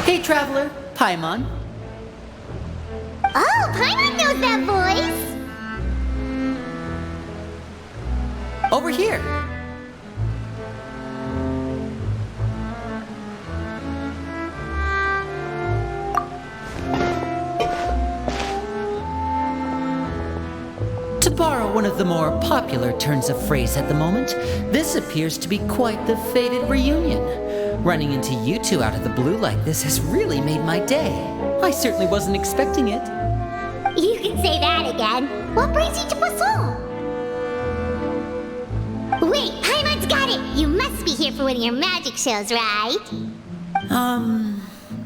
Hey, traveler, Paimon. Oh, Paimon knows that voice! Over here. To borrow one of the more popular turns of phrase at the moment, this appears to be quite the fated reunion. Running into you two out of the blue like this has really made my day. I certainly wasn't expecting it. You can say that again. What brings you to Poisson? Wait, Paimon's got it! You must be here for one of your magic shows, right?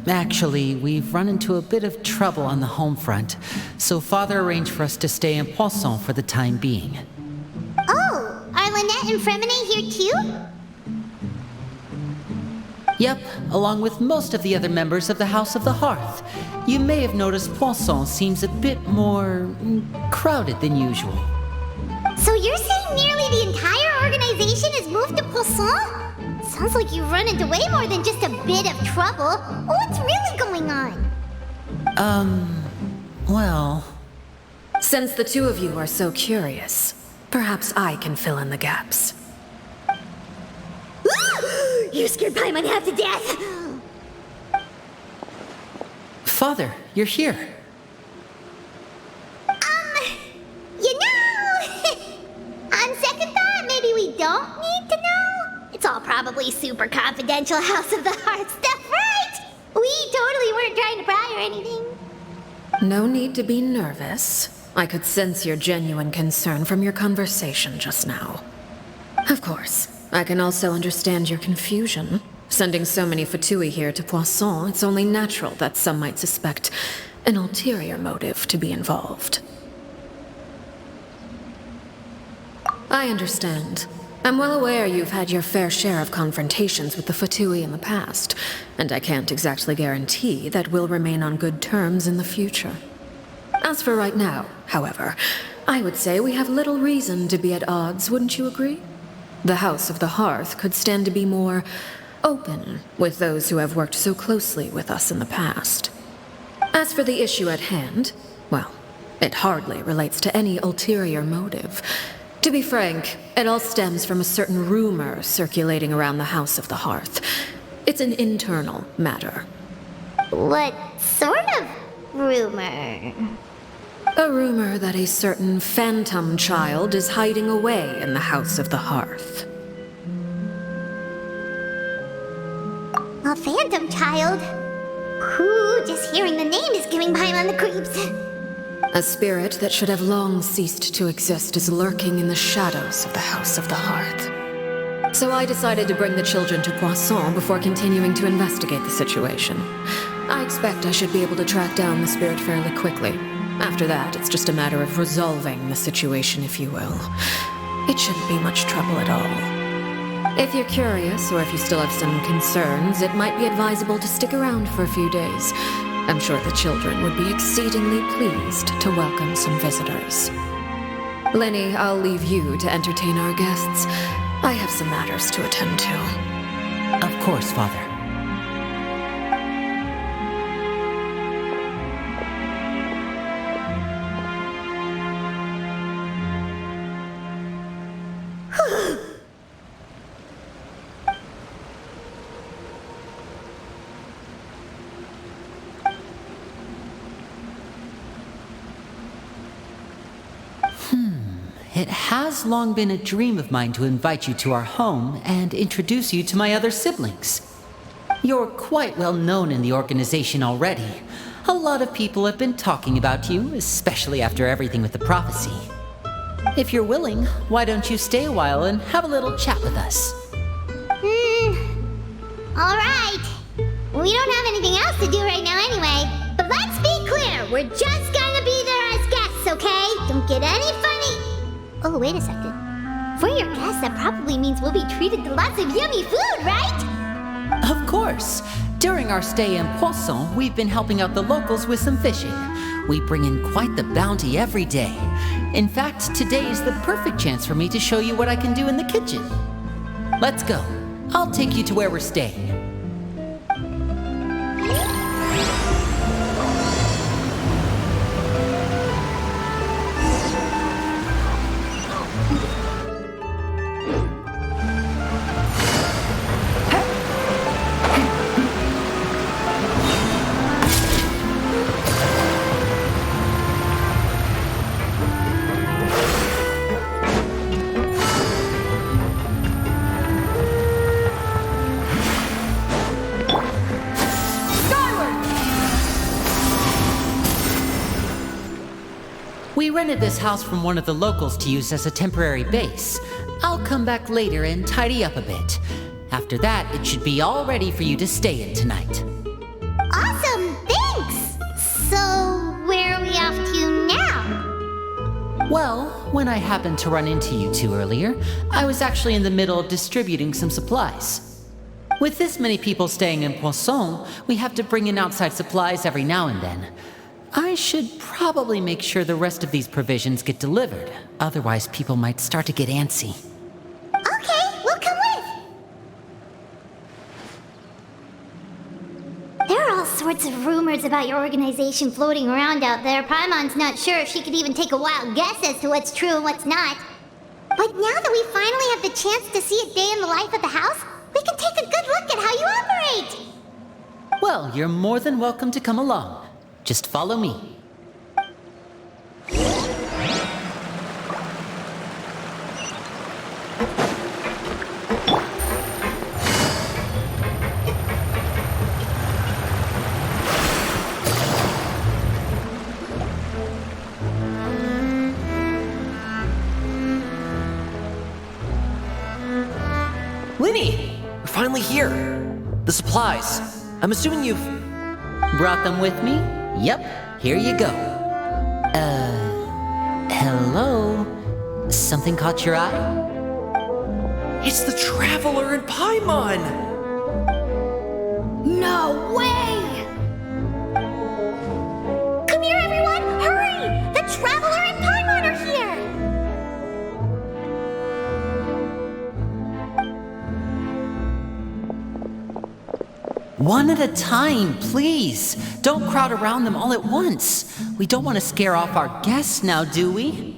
Actually, we've run into a bit of trouble on the home front, so Father arranged for us to stay in Poisson for the time being. Oh, are Lynette and Fremine here too? Yep, along with most of the other members of the House of the Hearth. You may have noticed Poisson seems a bit more crowded than usual. So you're saying nearly the entire organization has moved to Poisson? Sounds like you've run into way more than just a bit of trouble. What's really going on? Well... Since the two of you are so curious, perhaps I can fill in the gaps. You scared Paimon half to death! Father, you're here. You know, on second thought, maybe we don't need to know. It's all probably super confidential House of the Hearth stuff, right? We totally weren't trying to pry or anything. No need to be nervous. I could sense your genuine concern from your conversation just now. Of course, I can also understand your confusion. Sending so many Fatui here to Poisson, it's only natural that some might suspect an ulterior motive to be involved. I understand. I'm well aware you've had your fair share of confrontations with the Fatui in the past, and I can't exactly guarantee that we'll remain on good terms in the future. As for right now, however, I would say we have little reason to be at odds, wouldn't you agree? The House of the Hearth could stand to be more open with those who have worked so closely with us in the past. As for the issue at hand, well, it hardly relates to any ulterior motive. To be frank, it all stems from a certain rumor circulating around the House of the Hearth. It's an internal matter. What sort of rumor? A rumor that a certain phantom child is hiding away in the House of the Hearth. A phantom child? Who, just hearing the name is giving Paimon the creeps. A spirit that should have long ceased to exist is lurking in the shadows of the House of the Hearth. So I decided to bring the children to Poisson before continuing to investigate the situation. I expect I should be able to track down the spirit fairly quickly. After that, it's just a matter of resolving the situation, if you will. It shouldn't be much trouble at all. If you're curious, or if you still have some concerns, it might be advisable to stick around for a few days. I'm sure the children would be exceedingly pleased to welcome some visitors. Lenny, I'll leave you to entertain our guests. I have some matters to attend to. Of course, Father. It has long been a dream of mine to invite you to our home and introduce you to my other siblings. You're quite well known in the organization already. A lot of people have been talking about you, especially after everything with the prophecy. If you're willing, why don't you stay a while and have a little chat with us? Alright. We don't have anything else to do right now anyway. But let's be clear, we're just gonna be there as guests, okay? Don't get any funny. Oh, wait a second. For your guests, that probably means we'll be treated to lots of yummy food, right? Of course. During our stay in Poisson, we've been helping out the locals with some fishing. We bring in quite the bounty every day. In fact, today is the perfect chance for me to show you what I can do in the kitchen. Let's go. I'll take you to where we're staying. We rented this house from one of the locals to use as a temporary base. I'll come back later and tidy up a bit. After that, it should be all ready for you to stay in tonight. Awesome, thanks! So, where are we off to now? Well, when I happened to run into you two earlier, I was actually in the middle of distributing some supplies. With this many people staying in Poisson, we have to bring in outside supplies every now and then. I should probably make sure the rest of these provisions get delivered. Otherwise, people might start to get antsy. Okay, we'll come with. There are all sorts of rumors about your organization floating around out there. Paimon's not sure if she could even take a wild guess as to what's true and what's not. But now that we finally have the chance to see a day in the life of the house, we can take a good look at how you operate. Well, you're more than welcome to come along. Just follow me. Linny! We're finally here! The supplies. I'm assuming you've... Brought them with me? Yep, here you go. Hello? Something caught your eye? It's the Traveler in Paimon! No way! Come here, everyone! Hurry! The Traveler and Paimon are here! One at a time, please. Don't crowd around them all at once. We don't want to scare off our guests now, do we?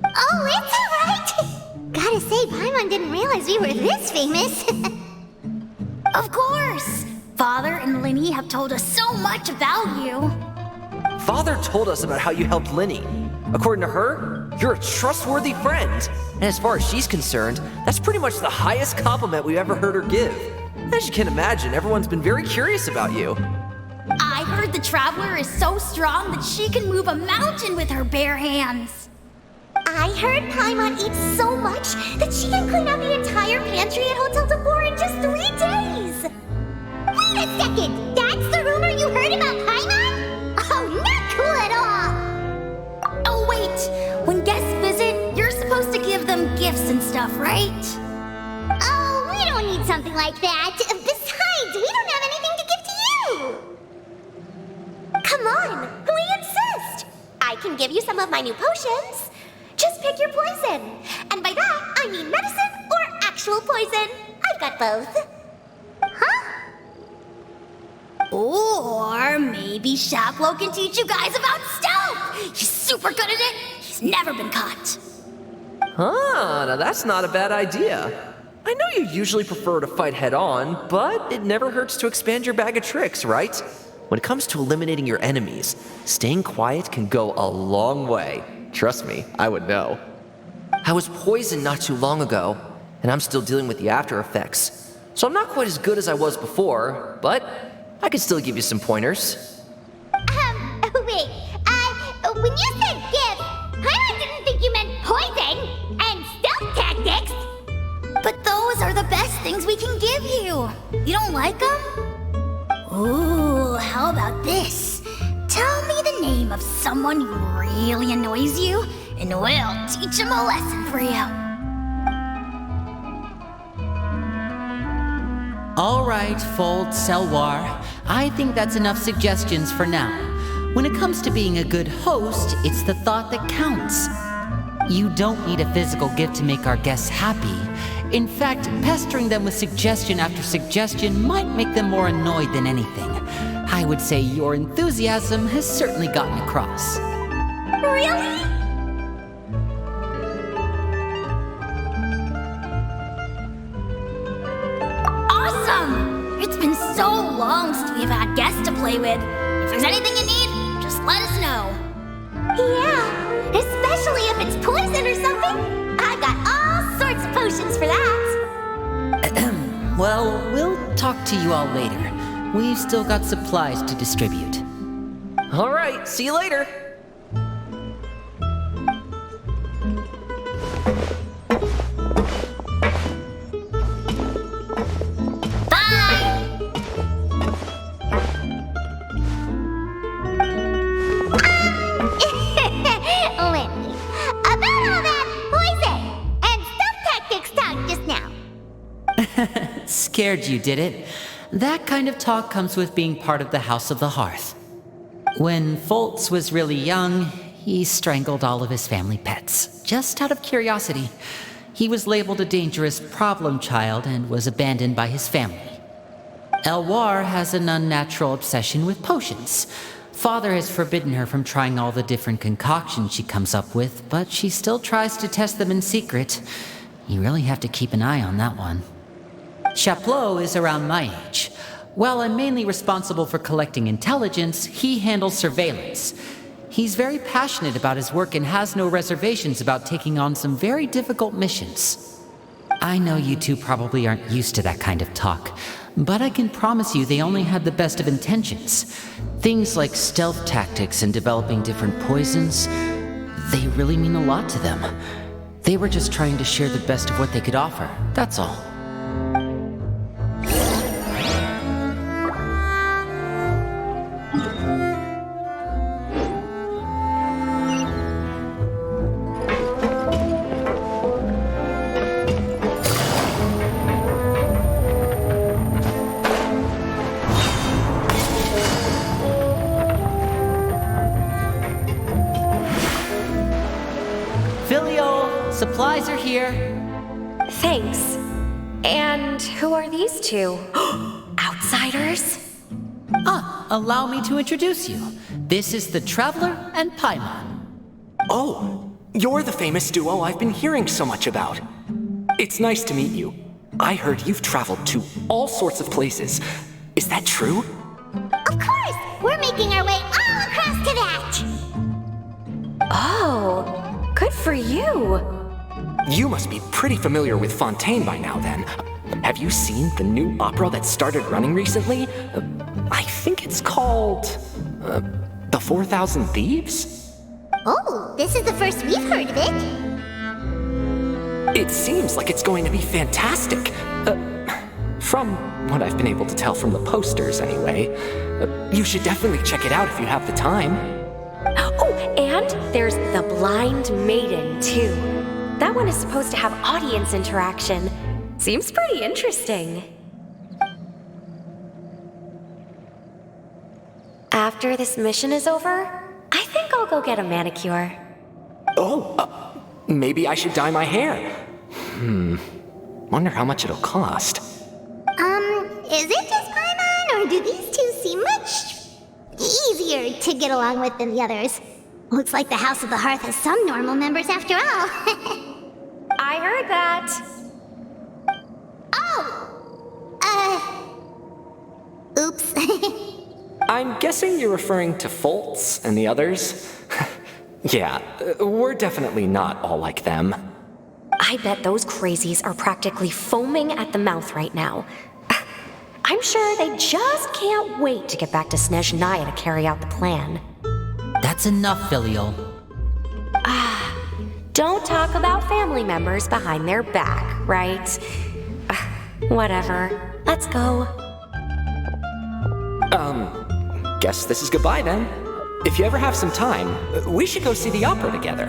Oh, it's alright! Gotta say, Paimon didn't realize we were this famous. Of course! Father and Linny have told us so much about you. Father told us about how you helped Linny. According to her, you're a trustworthy friend. And as far as she's concerned, that's pretty much the highest compliment we've ever heard her give. As you can imagine, everyone's been very curious about you. I heard the Traveler is so strong that she can move a mountain with her bare hands. I heard Paimon eats so much that she can clean out the entire pantry at Hotel de Boer in just 3 days! Wait a second! That's the rumor you heard about Paimon? Oh, not cool at all! Oh wait, when guests visit, you're supposed to give them gifts and stuff, right? Oh, we don't need something like that. Besides, we don't have anything to give to you! Come on, we insist! I can give you some of my new potions. Just pick your poison. And by that, I mean medicine or actual poison. I've got both. Huh? Or maybe Shaplo can teach you guys about stealth! He's super good at it! He's never been caught! Huh, now that's not a bad idea. I know you usually prefer to fight head-on, but it never hurts to expand your bag of tricks, right? When it comes to eliminating your enemies, staying quiet can go a long way. Trust me, I would know. I was poisoned not too long ago, and I'm still dealing with the after effects. So I'm not quite as good as I was before, but I can still give you some pointers. Wait, when you said gift, I didn't think you meant poison and stealth tactics. But those are the best things we can give you. You don't like them? Ooh, how about this? Tell me the name of someone who really annoys you, and we'll teach him a lesson for you. All right, Fold Selwar. I think that's enough suggestions for now. When it comes to being a good host, it's the thought that counts. You don't need a physical gift to make our guests happy. In fact, pestering them with suggestion after suggestion might make them more annoyed than anything. I would say your enthusiasm has certainly gotten across. Really? Awesome! It's been so long since we've had guests to play with. If there's anything you need, just let us know. Yeah, especially if it's poison or something. I got all sorts of potions for that. Well, we'll talk to you all later. We've still got supplies to distribute. All right, see you later. Lenny, about all that poison and stealth tactics talk just now. Scared you, did it? That kind of talk comes with being part of the House of the Hearth. When Foltz was really young, he strangled all of his family pets, just out of curiosity. He was labeled a dangerous problem child and was abandoned by his family. Elwar has an unnatural obsession with potions. Father has forbidden her from trying all the different concoctions she comes up with, but she still tries to test them in secret. You really have to keep an eye on that one. Chaplot is around my age. While I'm mainly responsible for collecting intelligence, he handles surveillance. He's very passionate about his work and has no reservations about taking on some very difficult missions. I know you two probably aren't used to that kind of talk, but I can promise you they only had the best of intentions. Things like stealth tactics and developing different poisons, they really mean a lot to them. They were just trying to share the best of what they could offer, that's all. Supplies are here. Thanks. And who are these two? Outsiders? Allow me to introduce you. This is the Traveler and Paimon. Oh, you're the famous duo I've been hearing so much about. It's nice to meet you. I heard you've traveled to all sorts of places. Is that true? Of course! We're making our way all across to that! Oh, good for you. You must be pretty familiar with Fontaine by now, then. Have you seen the new opera that started running recently? I think it's called... The 4,000 Thieves? Oh, this is the first we've heard of it. It seems like it's going to be fantastic. From what I've been able to tell from the posters, anyway. You should definitely check it out if you have the time. Oh, and there's The Blind Maiden, too. That one is supposed to have audience interaction. Seems pretty interesting. After this mission is over, I think I'll go get a manicure. Oh, maybe I should dye my hair. Wonder how much it'll cost. Is it just Paimon, or do these two seem much easier to get along with than the others? Looks like the House of the Hearth has some normal members after all. I heard that. Oops. I'm guessing you're referring to Foltz and the others? Yeah, we're definitely not all like them. I bet those crazies are practically foaming at the mouth right now. I'm sure they just can't wait to get back to Snezhnaya to carry out the plan. That's enough, Filial. Don't talk about family members behind their back, right? Whatever. Let's go. Guess this is goodbye then. If you ever have some time, we should go see the opera together.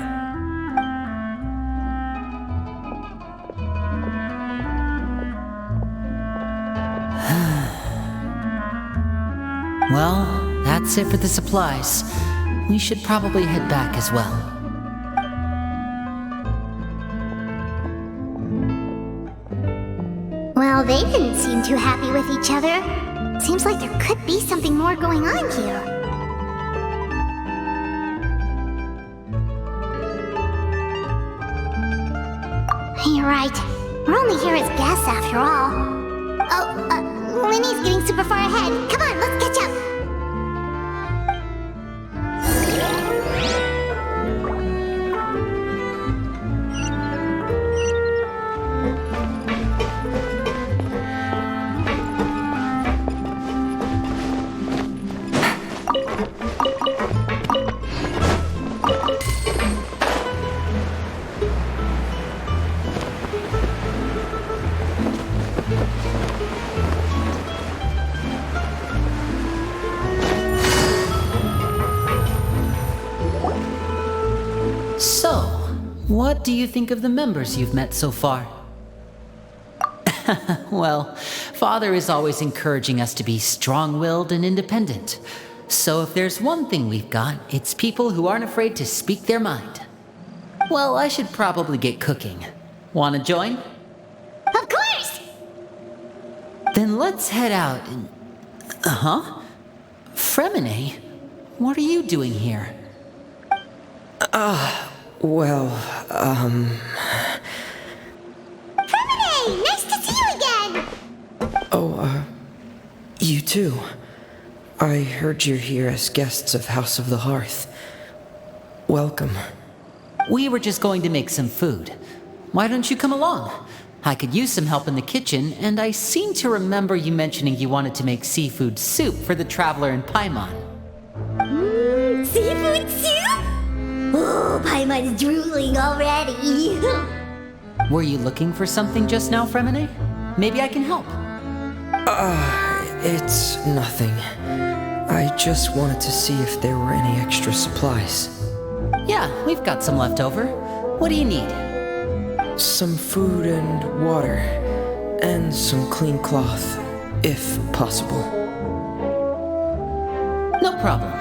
Well, that's it for the supplies. We should probably head back as well. Well, they didn't seem too happy with each other. Seems like there could be something more going on here. You're right. We're only here as guests after all. Oh, Linny's getting super far ahead. Come on, let's catch up. So, what do you think of the members you've met so far? Well, Father is always encouraging us to be strong-willed and independent. So if there's one thing we've got, it's people who aren't afraid to speak their mind. Well, I should probably get cooking. Wanna join? Of course! Then let's head out and... Fremine, what are you doing here? Well, Fremine, nice to see you again! you too. I heard you're here as guests of House of the Hearth. Welcome. We were just going to make some food. Why don't you come along? I could use some help in the kitchen, and I seem to remember you mentioning you wanted to make seafood soup for the traveler in Paimon. Seafood soup? Oh, Paimon is drooling already. Were you looking for something just now, Fremine? Maybe I can help. It's nothing. I just wanted to see if there were any extra supplies. Yeah, we've got some left over. What do you need? Some food and water, and some clean cloth, if possible. No problem.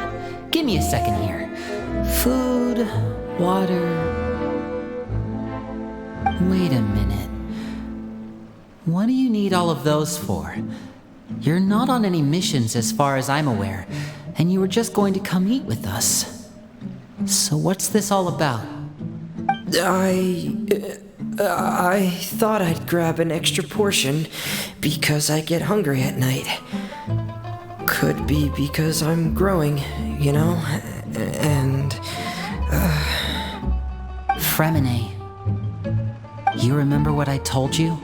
Give me a second here. Food, water... Wait a minute. What do you need all of those for? You're not on any missions as far as I'm aware, and you were just going to come eat with us. So what's this all about? I thought I'd grab an extra portion because I get hungry at night. Could be because I'm growing, you know, and... Fremine, you remember what I told you?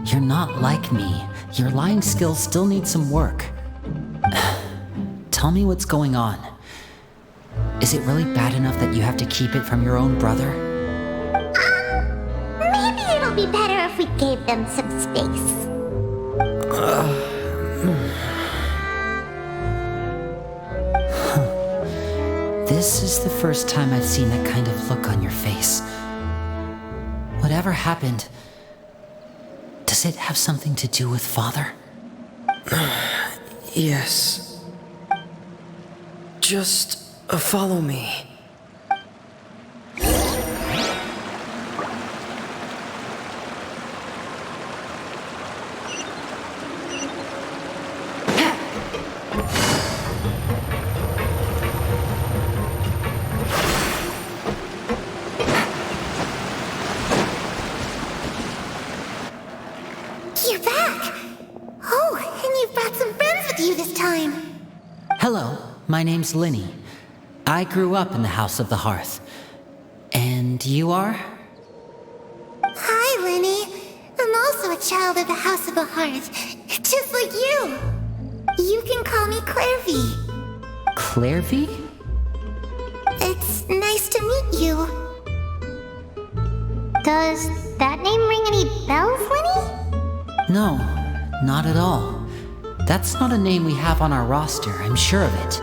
You're not like me. Your lying skills still need some work. Tell me what's going on. Is it really bad enough that you have to keep it from your own brother? Maybe it'll be better if we gave them some space. This is the first time I've seen that kind of look on your face. Whatever happened, does it have something to do with Father? Yes. Just follow me. You're back! Oh, and you've brought some friends with you this time. Hello, my name's Linny. I grew up in the House of the Hearth. And you are? Hi, Linny. I'm also a child of the House of the Hearth, just like you. You can call me Clairvy. Clairvy? It's nice to meet you. Does that name ring any bells, Linny? No, not at all. That's not a name we have on our roster, I'm sure of it.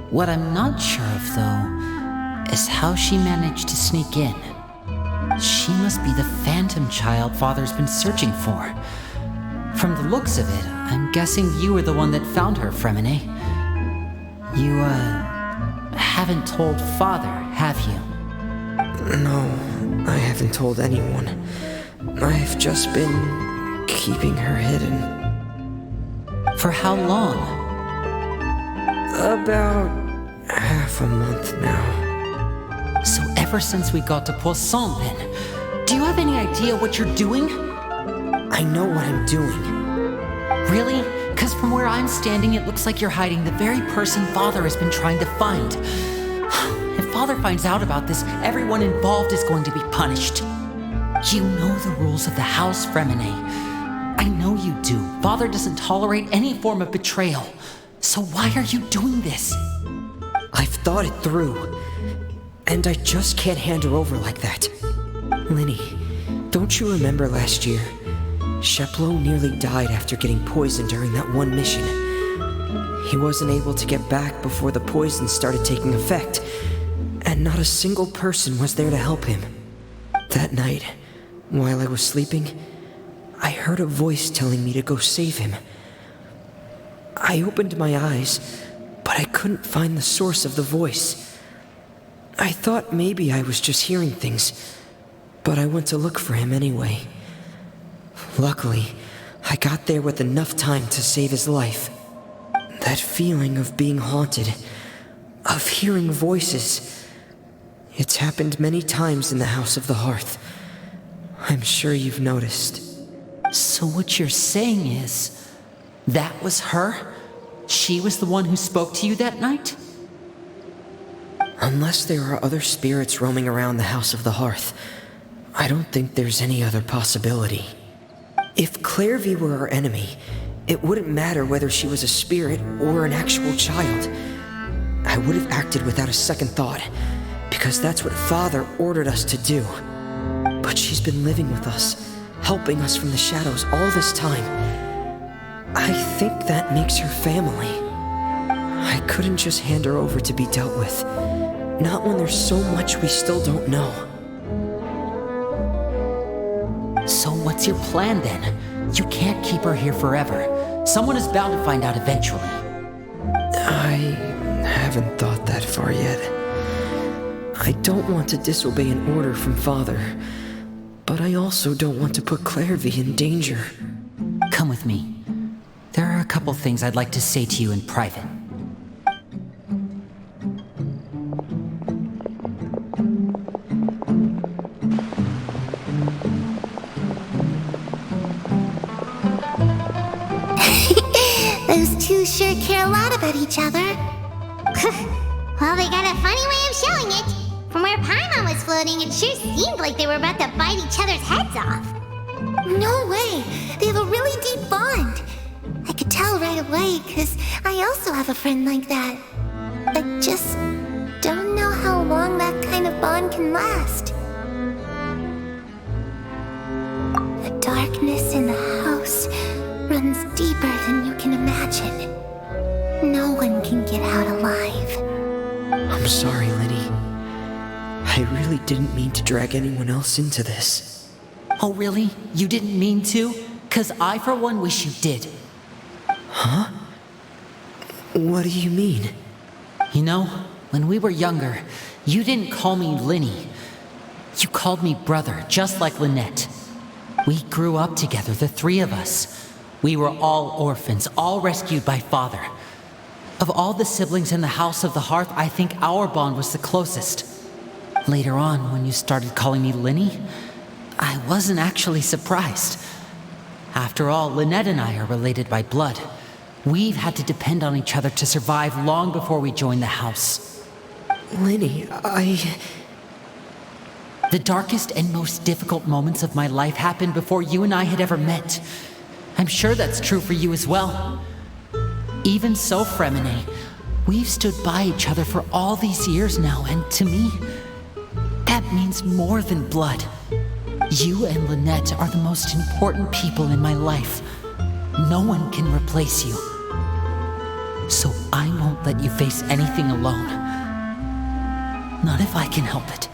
What I'm not sure of, though, is how she managed to sneak in. She must be the phantom child Father's been searching for. From the looks of it, I'm guessing you were the one that found her, Fremine. You, haven't told Father, have you? No, I haven't told anyone. I've just been keeping her hidden. For how long? About half a month now. So ever since we got to Poisson then, do you have any idea what you're doing? I know what I'm doing. Really? Because from where I'm standing, it looks like you're hiding the very person Father has been trying to find. If Father finds out about this, everyone involved is going to be punished. You know the rules of the House, Fremine. I know you do. Father doesn't tolerate any form of betrayal. So why are you doing this? I've thought it through. And I just can't hand her over like that. Linny, don't you remember last year? Sheplo nearly died after getting poisoned during that one mission. He wasn't able to get back before the poison started taking effect, and not a single person was there to help him. That night, while I was sleeping, I heard a voice telling me to go save him. I opened my eyes, but I couldn't find the source of the voice. I thought maybe I was just hearing things, but I went to look for him anyway. Luckily, I got there with enough time to save his life. That feeling of being haunted, of hearing voices, it's happened many times in the House of the Hearth. I'm sure you've noticed. So what you're saying is, that was her? She was the one who spoke to you that night? Unless there are other spirits roaming around the House of the Hearth, I don't think there's any other possibility. If Clairvy were our enemy, it wouldn't matter whether she was a spirit or an actual child. I would have acted without a second thought, because that's what Father ordered us to do. But she's been living with us, helping us from the shadows all this time. I think that makes her family. I couldn't just hand her over to be dealt with, not when there's so much we still don't know. So what's your plan then? You can't keep her here forever. Someone is bound to find out eventually. I haven't thought that far yet. I don't want to disobey an order from Father, but I also don't want to put Clairvy in danger. Come with me. There are a couple things I'd like to say to you in private. Those two sure care a lot about each other. Well, they got a funny way of showing it. From where Paimon was floating, it sure seemed like they were about to bite each other's heads off. No way! They have a really deep bond. I could tell right away, because I also have a friend like that. I just don't know how long that kind of bond can last. The darkness in the house runs deeper than you can imagine. No one can get out alive. I'm sorry, Linny. I really didn't mean to drag anyone else into this. Oh really? You didn't mean to? 'Cause I for one wish you did. Huh? What do you mean? You know, when we were younger, you didn't call me Linny. You called me brother, just like Lynette. We grew up together, the three of us. We were all orphans, all rescued by Father. Of all the siblings in the House of the Hearth, I think our bond was the closest. Later on, when you started calling me Linny, I wasn't actually surprised. After all, Lynette and I are related by blood. We've had to depend on each other to survive long before we joined the house. Linny, The darkest and most difficult moments of my life happened before you and I had ever met. I'm sure that's true for you as well. Even so, Fremine, we've stood by each other for all these years now, and to me, that means more than blood. You and Lynette are the most important people in my life. No one can replace you. So I won't let you face anything alone. Not if I can help it.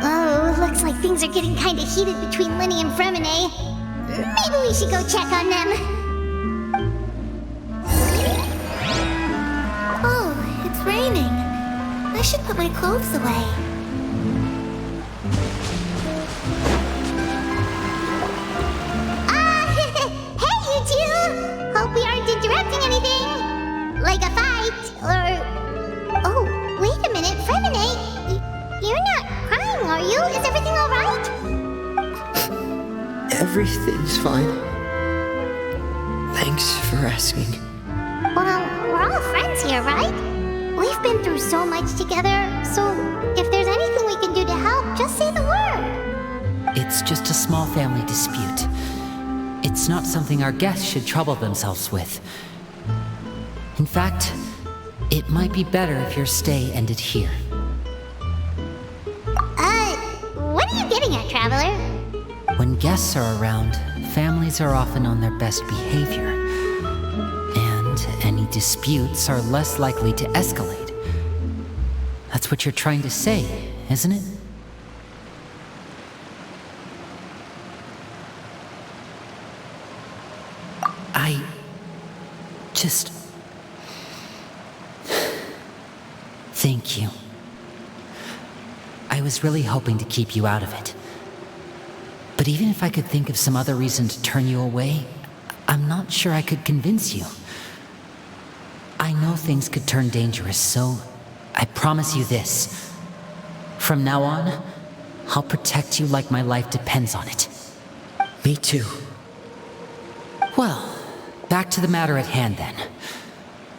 Oh, looks like things are getting kinda heated between Linny and Fremine. Maybe we should go check on them. Oh, it's raining. I should put my clothes away. are you? Is everything alright? Everything's fine. Thanks for asking. Well, we're all friends here, right? We've been through so much together, so if there's anything we can do to help, just say the word. It's just a small family dispute. It's not something our guests should trouble themselves with. In fact, it might be better if your stay ended here. What are you getting at, Traveler? When guests are around, families are often on their best behavior. And any disputes are less likely to escalate. That's what you're trying to say, isn't it? I just... Thank you. I was really hoping to keep you out of it. But even if I could think of some other reason to turn you away, I'm not sure I could convince you. I know things could turn dangerous, so I promise you this. From now on, I'll protect you like my life depends on it. Me too. Well, back to the matter at hand then.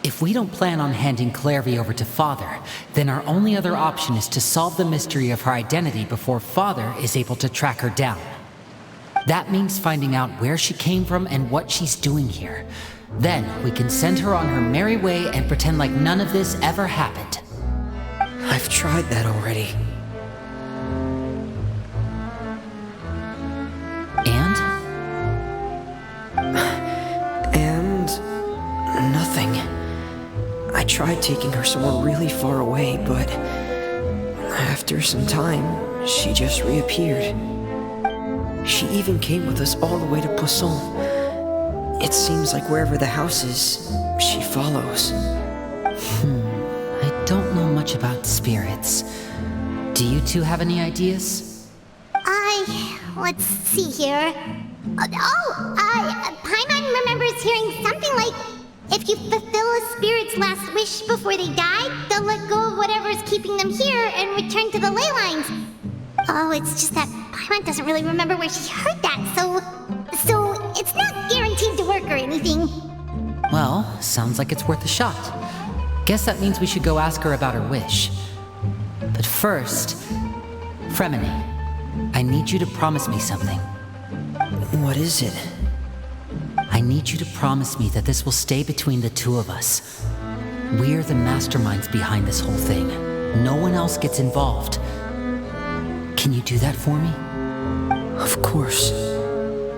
If we don't plan on handing Clairvy over to Father, then our only other option is to solve the mystery of her identity before Father is able to track her down. That means finding out where she came from and what she's doing here. Then we can send her on her merry way and pretend like none of this ever happened. I've tried that already. And? And nothing. I tried taking her somewhere really far away, but after some time, she just reappeared. She even came with us all the way to Poisson. It seems like wherever the house is, she follows. I don't know much about spirits. Do you two have any ideas? Let's see here. Paimon remembers hearing something like, if you fulfill a spirit's last wish before they die, they'll let go of whatever's keeping them here and return to the ley lines. Oh, it's just that Paimon doesn't really remember where she heard that, so it's not guaranteed to work or anything. Well, sounds like it's worth a shot. Guess that means we should go ask her about her wish. But first, Fremine, I need you to promise me something. What is it? I need you to promise me that this will stay between the two of us. We're the masterminds behind this whole thing. No one else gets involved. Can you do that for me? Of course.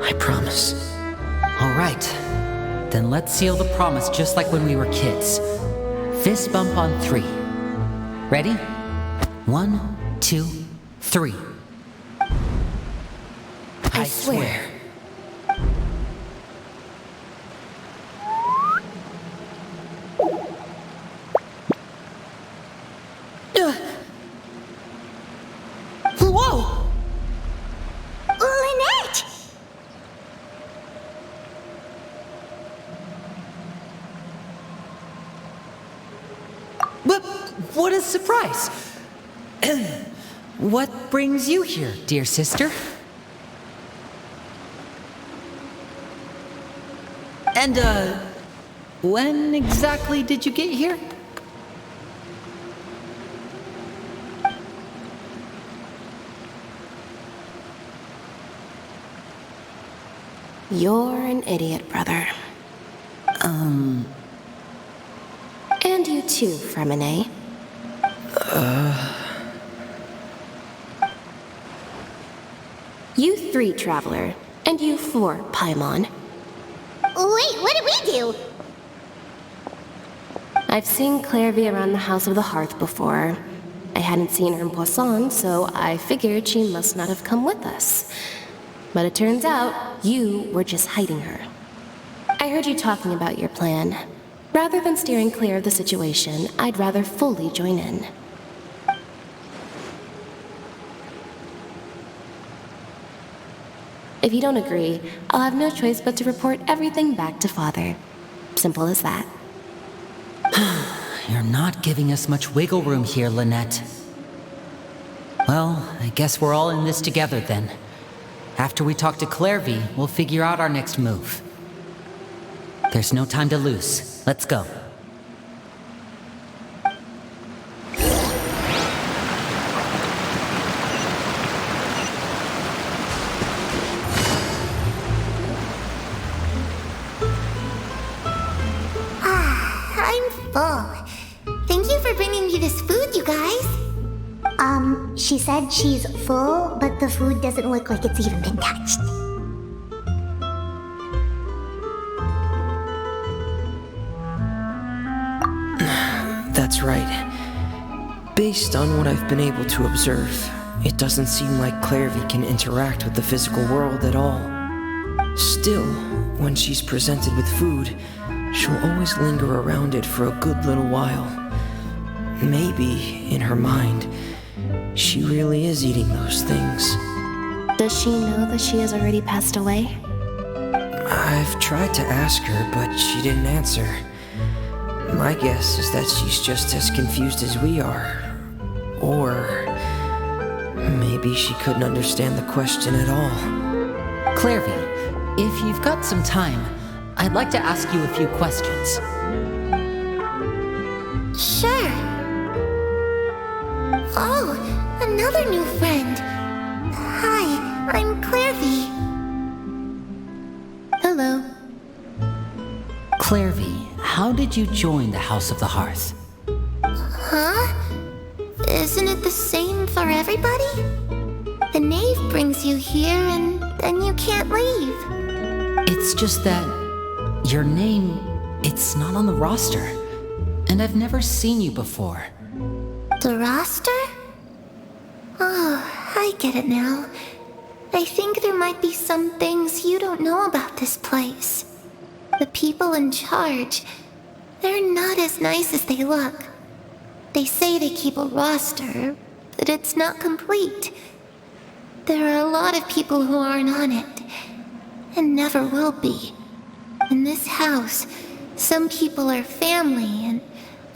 I promise. All right. Then let's seal the promise just like when we were kids. Fist bump on 3. Ready? 1, 2, 3. I swear. Whoa! Lynette! But what a surprise! What brings you here, dear sister? And, when exactly did you get here? You're an idiot, brother. And you too, Fremine. You 3, Traveler. And you 4, Paimon. Wait, what did we do? I've seen Clairvy around the House of the Hearth before. I hadn't seen her in Poisson, so I figured she must not have come with us. But it turns out, you were just hiding her. I heard you talking about your plan. Rather than steering clear of the situation, I'd rather fully join in. If you don't agree, I'll have no choice but to report everything back to Father. Simple as that. You're not giving us much wiggle room here, Lynette. Well, I guess we're all in this together then. After we talk to Clairvy, we'll figure out our next move. There's no time to lose. Let's go. I'm full. Thank you for bringing me this food, you guys. She said she's full, but the food doesn't look like it's even been touched. That's right. Based on what I've been able to observe, it doesn't seem like Clairvy can interact with the physical world at all. Still, when she's presented with food, she'll always linger around it for a good little while. Maybe, in her mind, she really is eating those things. Does she know that she has already passed away? I've tried to ask her, but she didn't answer. My guess is that she's just as confused as we are. Or maybe she couldn't understand the question at all. Clairvy, if you've got some time, I'd like to ask you a few questions. Sure. Oh, another new friend. Hi, I'm Clairvy. Hello. Clairvy, how did you join the House of the Hearth? Huh? Isn't it the same for everybody? The knave brings you here and then you can't leave. It's just that your name, it's not on the roster. And I've never seen you before. The roster? Oh, I get it now. I think there might be some things you don't know about this place. The people in charge, they're not as nice as they look. They say they keep a roster, but it's not complete. There are a lot of people who aren't on it, and never will be. In this house, some people are family, and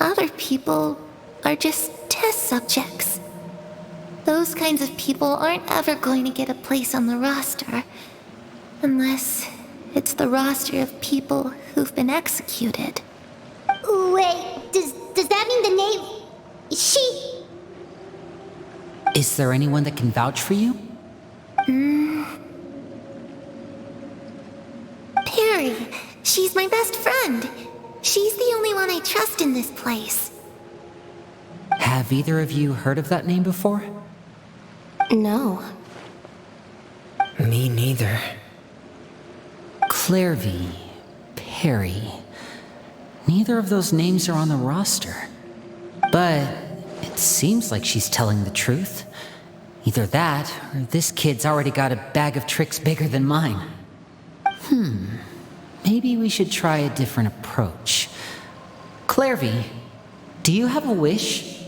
other people are just test subjects. Those kinds of people aren't ever going to get a place on the roster, unless it's the roster of people who've been executed. Wait, does that mean the knave... She... Is there anyone that can vouch for you? Perry, she's my best friend. She's the only one I trust in this place. Have either of you heard of that name before? No. Me neither. Clairvy, Perry. Neither of those names are on the roster. But it seems like she's telling the truth. Either that, or this kid's already got a bag of tricks bigger than mine. Maybe we should try a different approach. Clairvy, do you have a wish?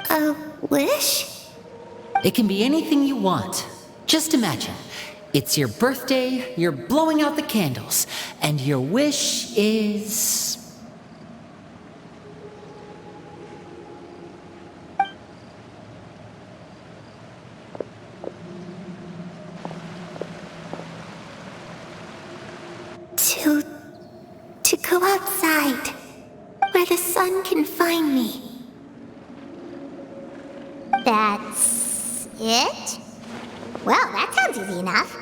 A wish? It can be anything you want. Just imagine. It's your birthday, you're blowing out the candles, and your wish is... To go outside, where the sun can find me. That's... it? Well, that sounds easy enough.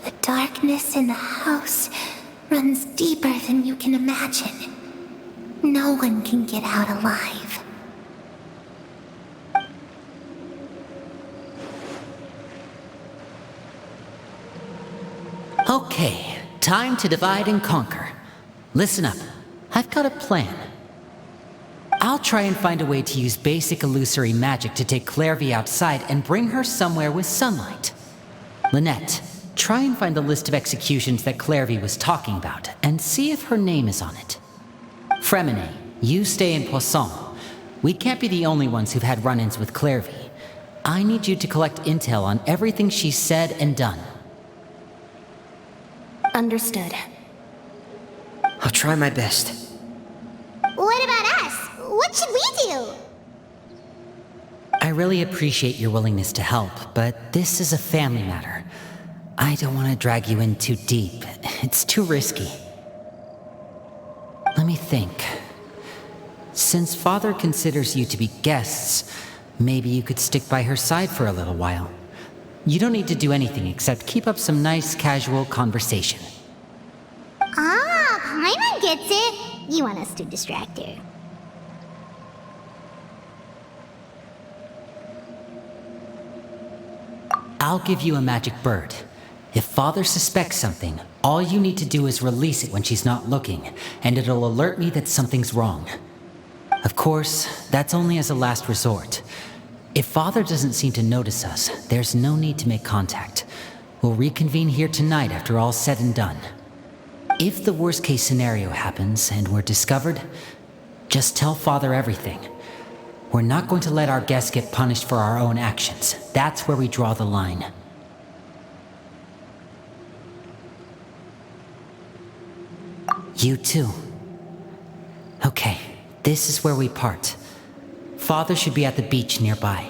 The darkness in the house runs deeper than you can imagine. No one can get out alive. Okay, time to divide and conquer. Listen up, I've got a plan. I'll try and find a way to use basic illusory magic to take Clairvy outside and bring her somewhere with sunlight. Lynette, try and find the list of executions that Clairvy was talking about and see if her name is on it. Fremine, you stay in Poisson. We can't be the only ones who've had run-ins with Clairvy. I need you to collect intel on everything she's said and done. Understood. I'll try my best. What what should we do? I really appreciate your willingness to help, but this is a family matter. I don't want to drag you in too deep. It's too risky. Let me think. Since Father considers you to be guests, maybe you could stick by her side for a little while. You don't need to do anything except keep up some nice, casual conversation. Ah, Paimon gets it. You want us to distract her. I'll give you a magic bird. If Father suspects something, all you need to do is release it when she's not looking, and it'll alert me that something's wrong. Of course, that's only as a last resort. If Father doesn't seem to notice us, there's no need to make contact. We'll reconvene here tonight after all's said and done. If the worst case scenario happens and we're discovered, just tell Father everything. We're not going to let our guests get punished for our own actions. That's where we draw the line. You too. Okay, this is where we part. Father should be at the beach nearby.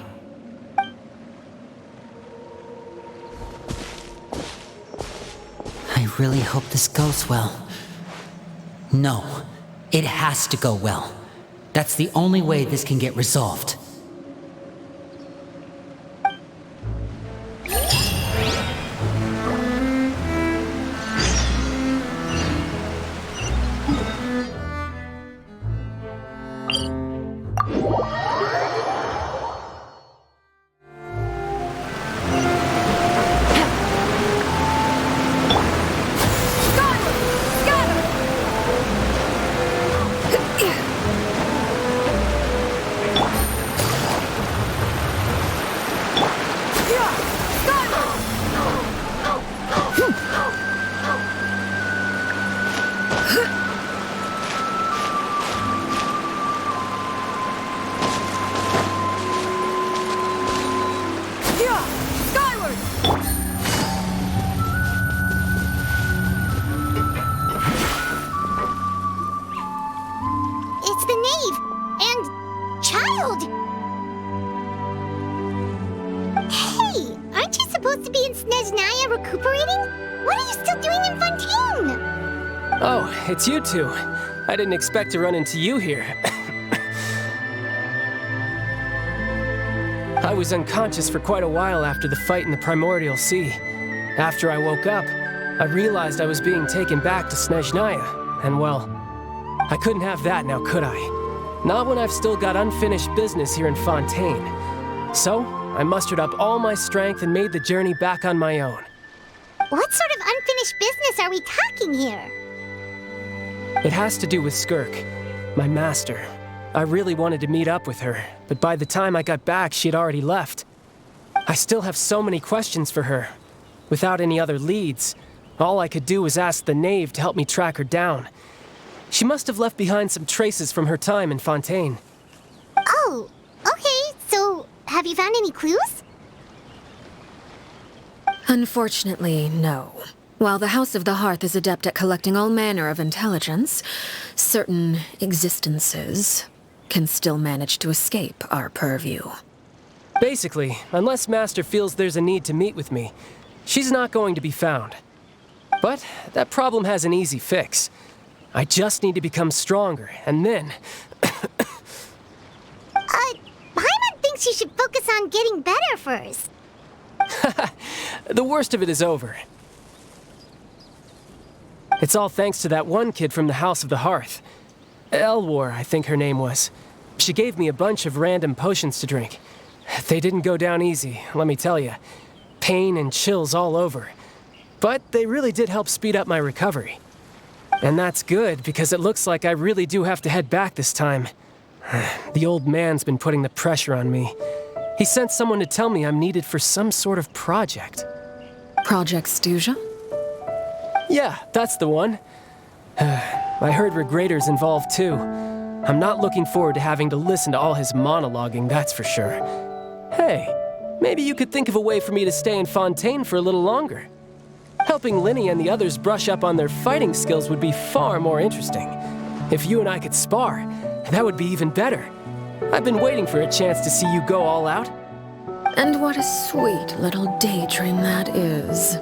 I really hope this goes well. No, it has to go well. That's the only way this can get resolved. It's the knave and child. Hey, aren't you supposed to be in Snezhnaya recuperating? What are you still doing in Fontaine? Oh, it's you two. I didn't expect to run into you here. I was unconscious for quite a while after the fight in the Primordial Sea. After I woke up, I realized I was being taken back to Snezhnaya, and well, I couldn't have that now, could I? Not when I've still got unfinished business here in Fontaine. So, I mustered up all my strength and made the journey back on my own. What sort of unfinished business are we talking here? It has to do with Skirk, my master. I really wanted to meet up with her, but by the time I got back, she had already left. I still have so many questions for her. Without any other leads, all I could do was ask the knave to help me track her down. She must have left behind some traces from her time in Fontaine. Oh, okay, so have you found any clues? Unfortunately, no. While the House of the Hearth is adept at collecting all manner of intelligence, certain existences can still manage to escape our purview. Basically, unless Master feels there's a need to meet with me, she's not going to be found. But that problem has an easy fix. I just need to become stronger, and then... Paimon thinks you should focus on getting better first. The worst of it is over. It's all thanks to that one kid from the House of the Hearth. Elwar, I think her name was. She gave me a bunch of random potions to drink. They didn't go down easy, let me tell you. Pain and chills all over. But they really did help speed up my recovery. And that's good, because it looks like I really do have to head back this time. The old man's been putting the pressure on me. He sent someone to tell me I'm needed for some sort of project. Project Stuja? Yeah, that's the one. I heard Regrator's involved too. I'm not looking forward to having to listen to all his monologuing, that's for sure. Hey, maybe you could think of a way for me to stay in Fontaine for a little longer. Helping Linny and the others brush up on their fighting skills would be far more interesting. If you and I could spar, that would be even better. I've been waiting for a chance to see you go all out. And what a sweet little daydream that is.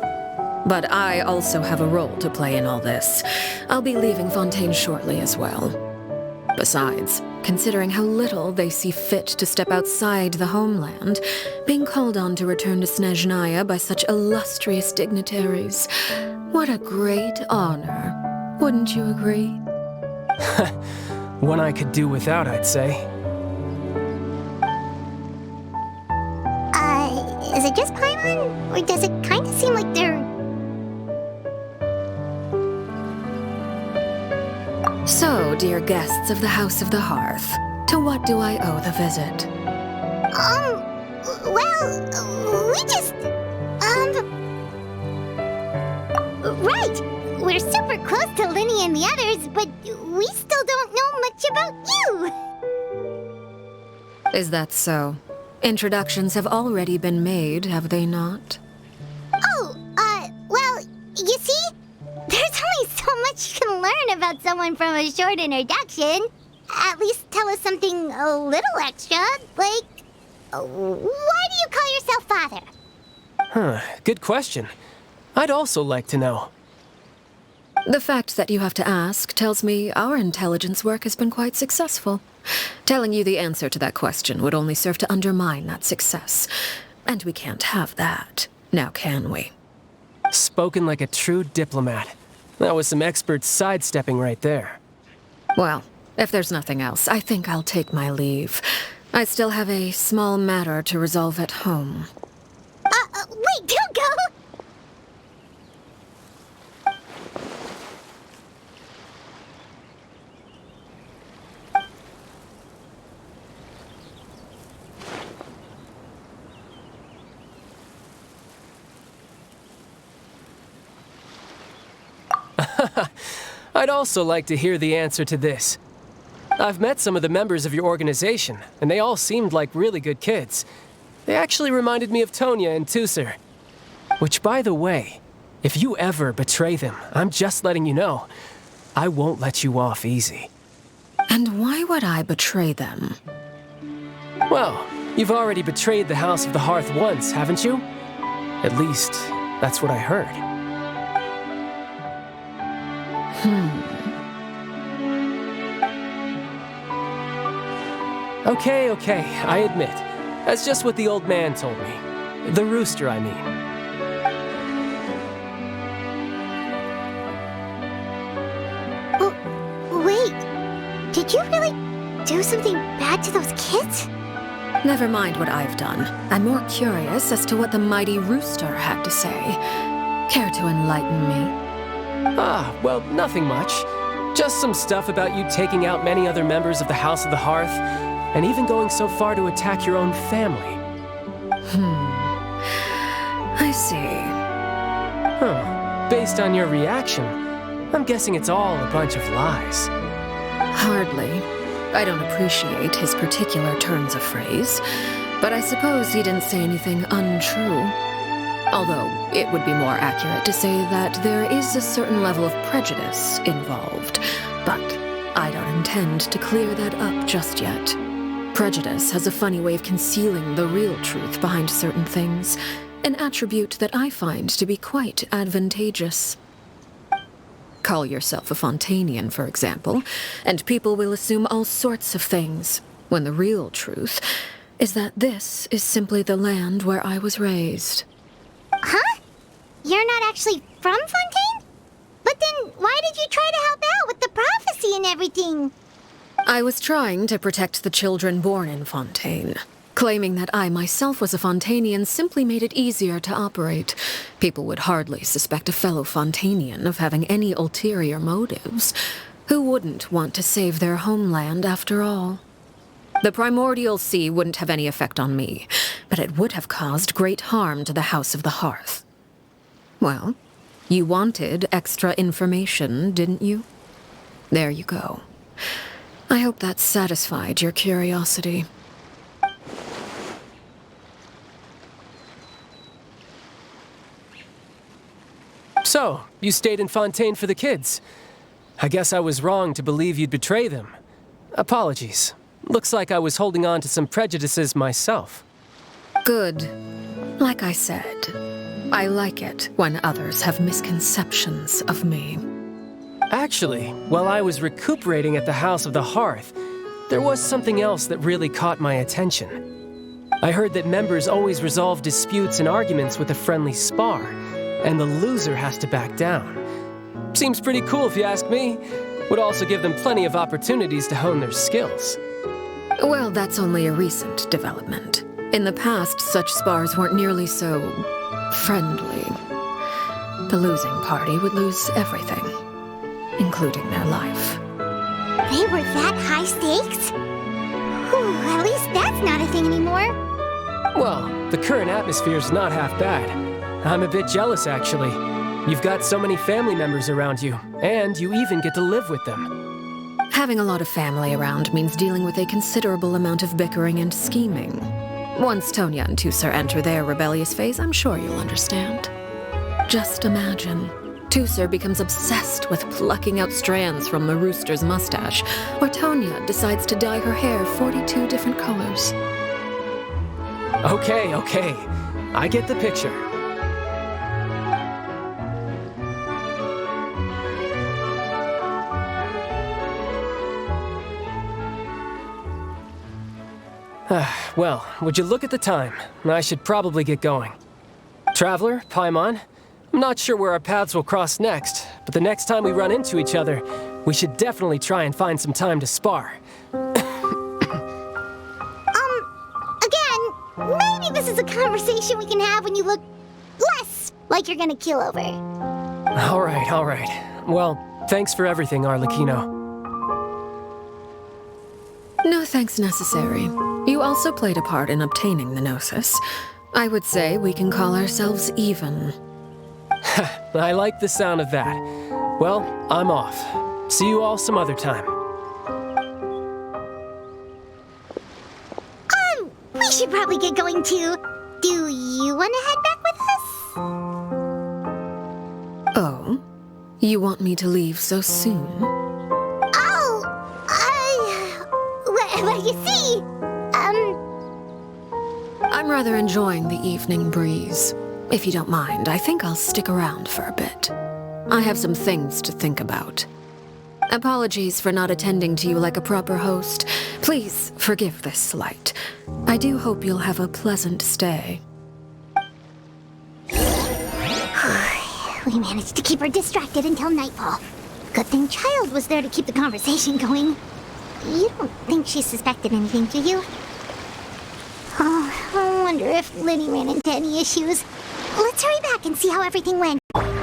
But I also have a role to play in all this. I'll be leaving Fontaine shortly as well. Besides, considering how little they see fit to step outside the homeland, being called on to return to Snezhnaya by such illustrious dignitaries, what a great honor. Wouldn't you agree? One I could do without, I'd say. Is it just Paimon? Or does it kind of seem like they're... So, dear guests of the House of the Hearth, to what do I owe the visit? Well, we just... Right! We're super close to Linny and the others, but we still don't know much about you! Is that so? Introductions have already been made, have they not? Oh, well, you see? There's only so much you can learn about someone from a short introduction. At least tell us something a little extra, like... why do you call yourself father? Huh, good question. I'd also like to know. The fact that you have to ask tells me our intelligence work has been quite successful. Telling you the answer to that question would only serve to undermine that success. And we can't have that, now can we? Spoken like a true diplomat. That was some expert sidestepping right there. Well, if there's nothing else, I think I'll take my leave. I still have a small matter to resolve at home. Wait, don't go! I'd also like to hear the answer to this. I've met some of the members of your organization, and they all seemed like really good kids. They actually reminded me of Tonya and Tusser. Which, by the way, if you ever betray them, I'm just letting you know, I won't let you off easy. And why would I betray them? Well, you've already betrayed the House of the Hearth once, haven't you? At least, that's what I heard. Okay, I admit. That's just what the old man told me. The rooster, I mean. Wait, did you really do something bad to those kids? Never mind what I've done. I'm more curious as to what the mighty rooster had to say. Care to enlighten me? Well, nothing much. Just some stuff about you taking out many other members of the House of the Hearth, and even going so far to attack your own family. I see. Based on your reaction, I'm guessing it's all a bunch of lies. Hardly. I don't appreciate his particular turns of phrase, but I suppose he didn't say anything untrue. Although, it would be more accurate to say that there is a certain level of prejudice involved, but I don't intend to clear that up just yet. Prejudice has a funny way of concealing the real truth behind certain things, an attribute that I find to be quite advantageous. Call yourself a Fontainian, for example, and people will assume all sorts of things, when the real truth is that this is simply the land where I was raised. Huh? You're not actually from Fontaine? But then why did you try to help out with the prophecy and everything? I was trying to protect the children born in Fontaine. Claiming that I myself was a Fontainian simply made it easier to operate. People would hardly suspect a fellow Fontainian of having any ulterior motives. Who wouldn't want to save their homeland after all? The primordial sea wouldn't have any effect on me, but it would have caused great harm to the House of the Hearth. Well, you wanted extra information, didn't you? There you go. I hope that satisfied your curiosity. So, you stayed in Fontaine for the kids. I guess I was wrong to believe you'd betray them. Apologies. Looks like I was holding on to some prejudices myself. Good. Like I said, I like it when others have misconceptions of me. Actually, while I was recuperating at the House of the Hearth, there was something else that really caught my attention. I heard that members always resolve disputes and arguments with a friendly spar, and the loser has to back down. Seems pretty cool if you ask me. Would also give them plenty of opportunities to hone their skills. Well, that's only a recent development. In the past, such spars weren't nearly so friendly. The losing party would lose everything, including their life. They were that high stakes? Whew, at least that's not a thing anymore. Well, the current atmosphere's not half bad. I'm a bit jealous, actually. You've got so many family members around you, and you even get to live with them. Having a lot of family around means dealing with a considerable amount of bickering and scheming. Once Tonya and Tusar enter their rebellious phase, I'm sure you'll understand. Just imagine. Tusar becomes obsessed with plucking out strands from the rooster's mustache, or Tonya decides to dye her hair 42 different colors. Okay. I get the picture. Well, would you look at the time? I should probably get going. Traveler, Paimon, I'm not sure where our paths will cross next, but the next time we run into each other, we should definitely try and find some time to spar. Again, maybe this is a conversation we can have when you look less like you're gonna kill over. All right. Well, thanks for everything, Arlecchino. No thanks necessary. You also played a part in obtaining the Gnosis. I would say we can call ourselves even. I like the sound of that. Well, I'm off. See you all some other time. We should probably get going too. Do you want to head back with us? Oh? You want me to leave so soon? Well, you see, I'm rather enjoying the evening breeze. If you don't mind, I think I'll stick around for a bit. I have some things to think about. Apologies for not attending to you like a proper host. Please forgive this slight. I do hope you'll have a pleasant stay. We managed to keep her distracted until nightfall. Good thing Child was there to keep the conversation going. You don't think she suspected anything, do you? Oh, I wonder if Liddy ran into any issues. Let's hurry back and see how everything went. Skyward!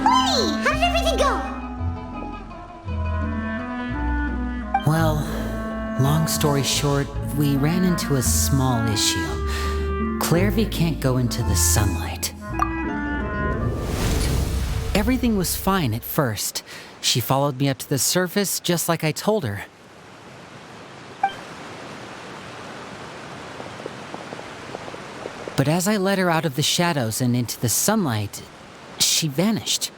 Liddy, how did everything go? Well, long story short, we ran into a small issue. Clairvy can't go into the sunlight. Everything was fine at first. She followed me up to the surface just like I told her. But as I led her out of the shadows and into the sunlight, she vanished.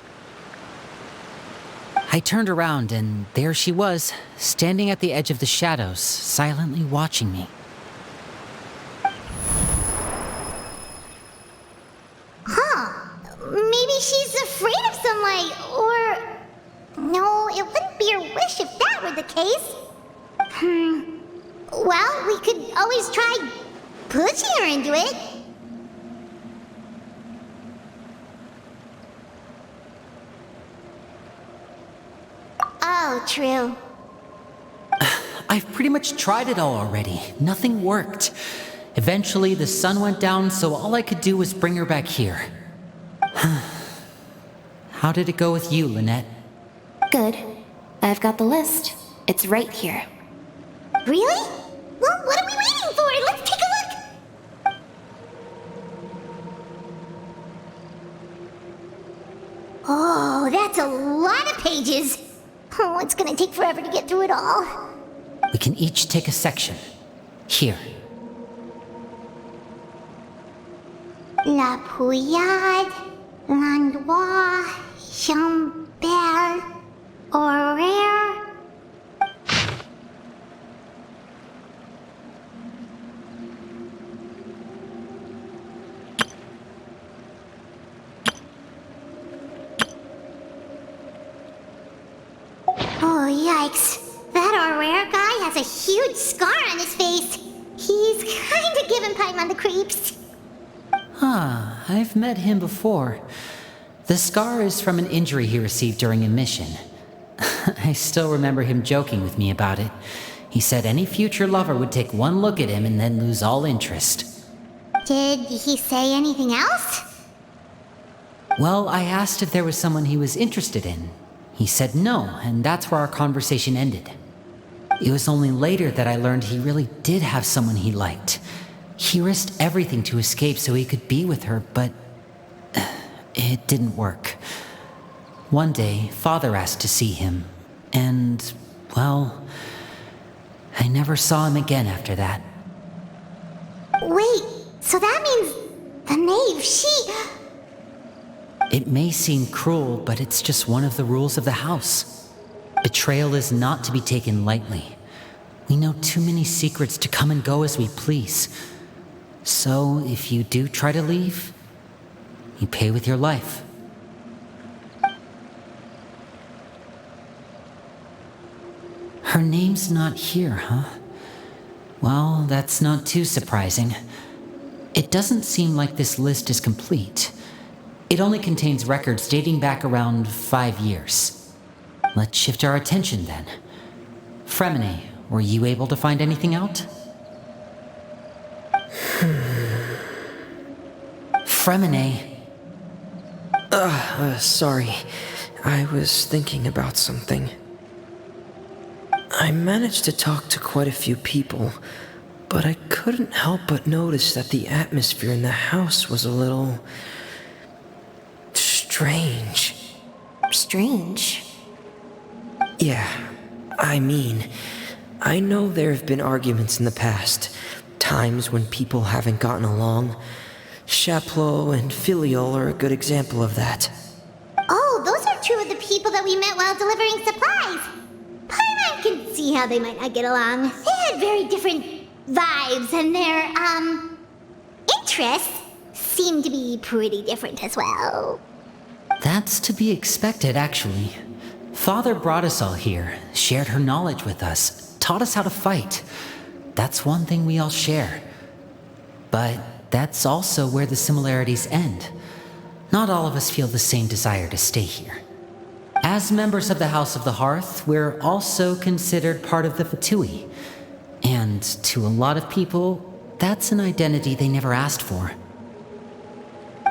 I turned around and there she was, standing at the edge of the shadows, silently watching me. Maybe she's afraid of sunlight, or... No, it wouldn't be her wish if that were the case. Well, we could always try pushing her into it. Oh, true. I've pretty much tried it all already. Nothing worked. Eventually, the sun went down, so all I could do was bring her back here. How did it go with you, Lynette? Good. I've got the list. It's right here. Really? Well, what are we waiting for? Let's take a look! Oh, that's a lot of pages. Oh, it's gonna take forever to get through it all. We can each take a section. Here. La Puyade, Landois, Chambert, Aurore. Oh, yikes. That Aurore guy has a huge scar on his face. He's kinda giving Paimon the creeps. I've met him before. The scar is from an injury he received during a mission. I still remember him joking with me about it. He said any future lover would take one look at him and then lose all interest. Did he say anything else? Well, I asked if there was someone he was interested in. He said no, and that's where our conversation ended. It was only later that I learned he really did have someone he liked. He risked everything to escape so he could be with her, but it didn't work. One day, Father asked to see him, and, well, I never saw him again after that. Wait, so that means the knave, It may seem cruel, but it's just one of the rules of the house. Betrayal is not to be taken lightly. We know too many secrets to come and go as we please. So, if you do try to leave, you pay with your life. Her name's not here, huh? Well, that's not too surprising. It doesn't seem like this list is complete. It only contains records dating back around 5 years. Let's shift our attention then. Fremine, were you able to find anything out? Fremine. Sorry. I was thinking about something. I managed to talk to quite a few people, but I couldn't help but notice that the atmosphere in the house was a little strange. Strange? Yeah, I mean, I know there have been arguments in the past, times when people haven't gotten along. Chaplot and Filial are a good example of that. Oh, those are two of the people that we met while delivering supplies. Paimon can see how they might not get along. They had very different vibes, and their, interests seem to be pretty different as well. That's to be expected, actually. Father brought us all here, shared her knowledge with us, taught us how to fight. That's one thing we all share. But that's also where the similarities end. Not all of us feel the same desire to stay here. As members of the House of the Hearth, we're also considered part of the Fatui. And to a lot of people, that's an identity they never asked for.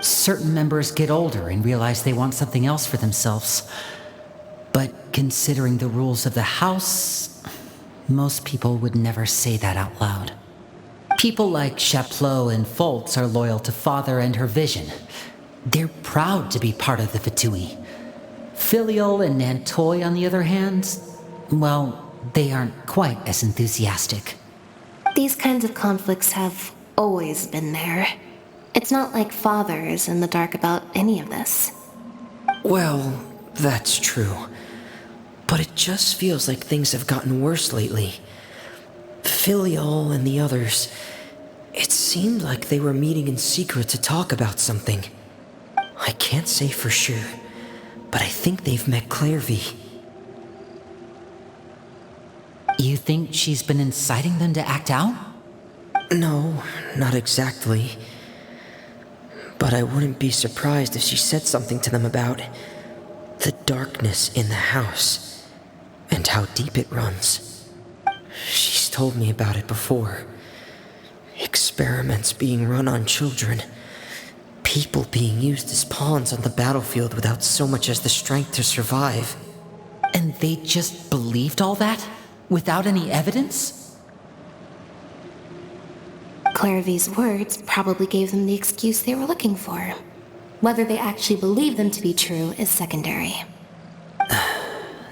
Certain members get older and realize they want something else for themselves. But considering the rules of the house, most people would never say that out loud. People like Chaplot and Foltz are loyal to Father and her vision. They're proud to be part of the Fatui. Filial and Nantoy, on the other hand, well, they aren't quite as enthusiastic. These kinds of conflicts have always been there. It's not like Father is in the dark about any of this. Well, that's true. But it just feels like things have gotten worse lately. Filial and the others, it seemed like they were meeting in secret to talk about something. I can't say for sure, but I think they've met Clairvy. You think she's been inciting them to act out? No, not exactly. But I wouldn't be surprised if she said something to them about the darkness in the house and how deep it runs. She's told me about it before. Experiments being run on children. People being used as pawns on the battlefield without so much as the strength to survive. And they just believed all that? Without any evidence? Clairvy's words probably gave them the excuse they were looking for. Whether they actually believe them to be true is secondary.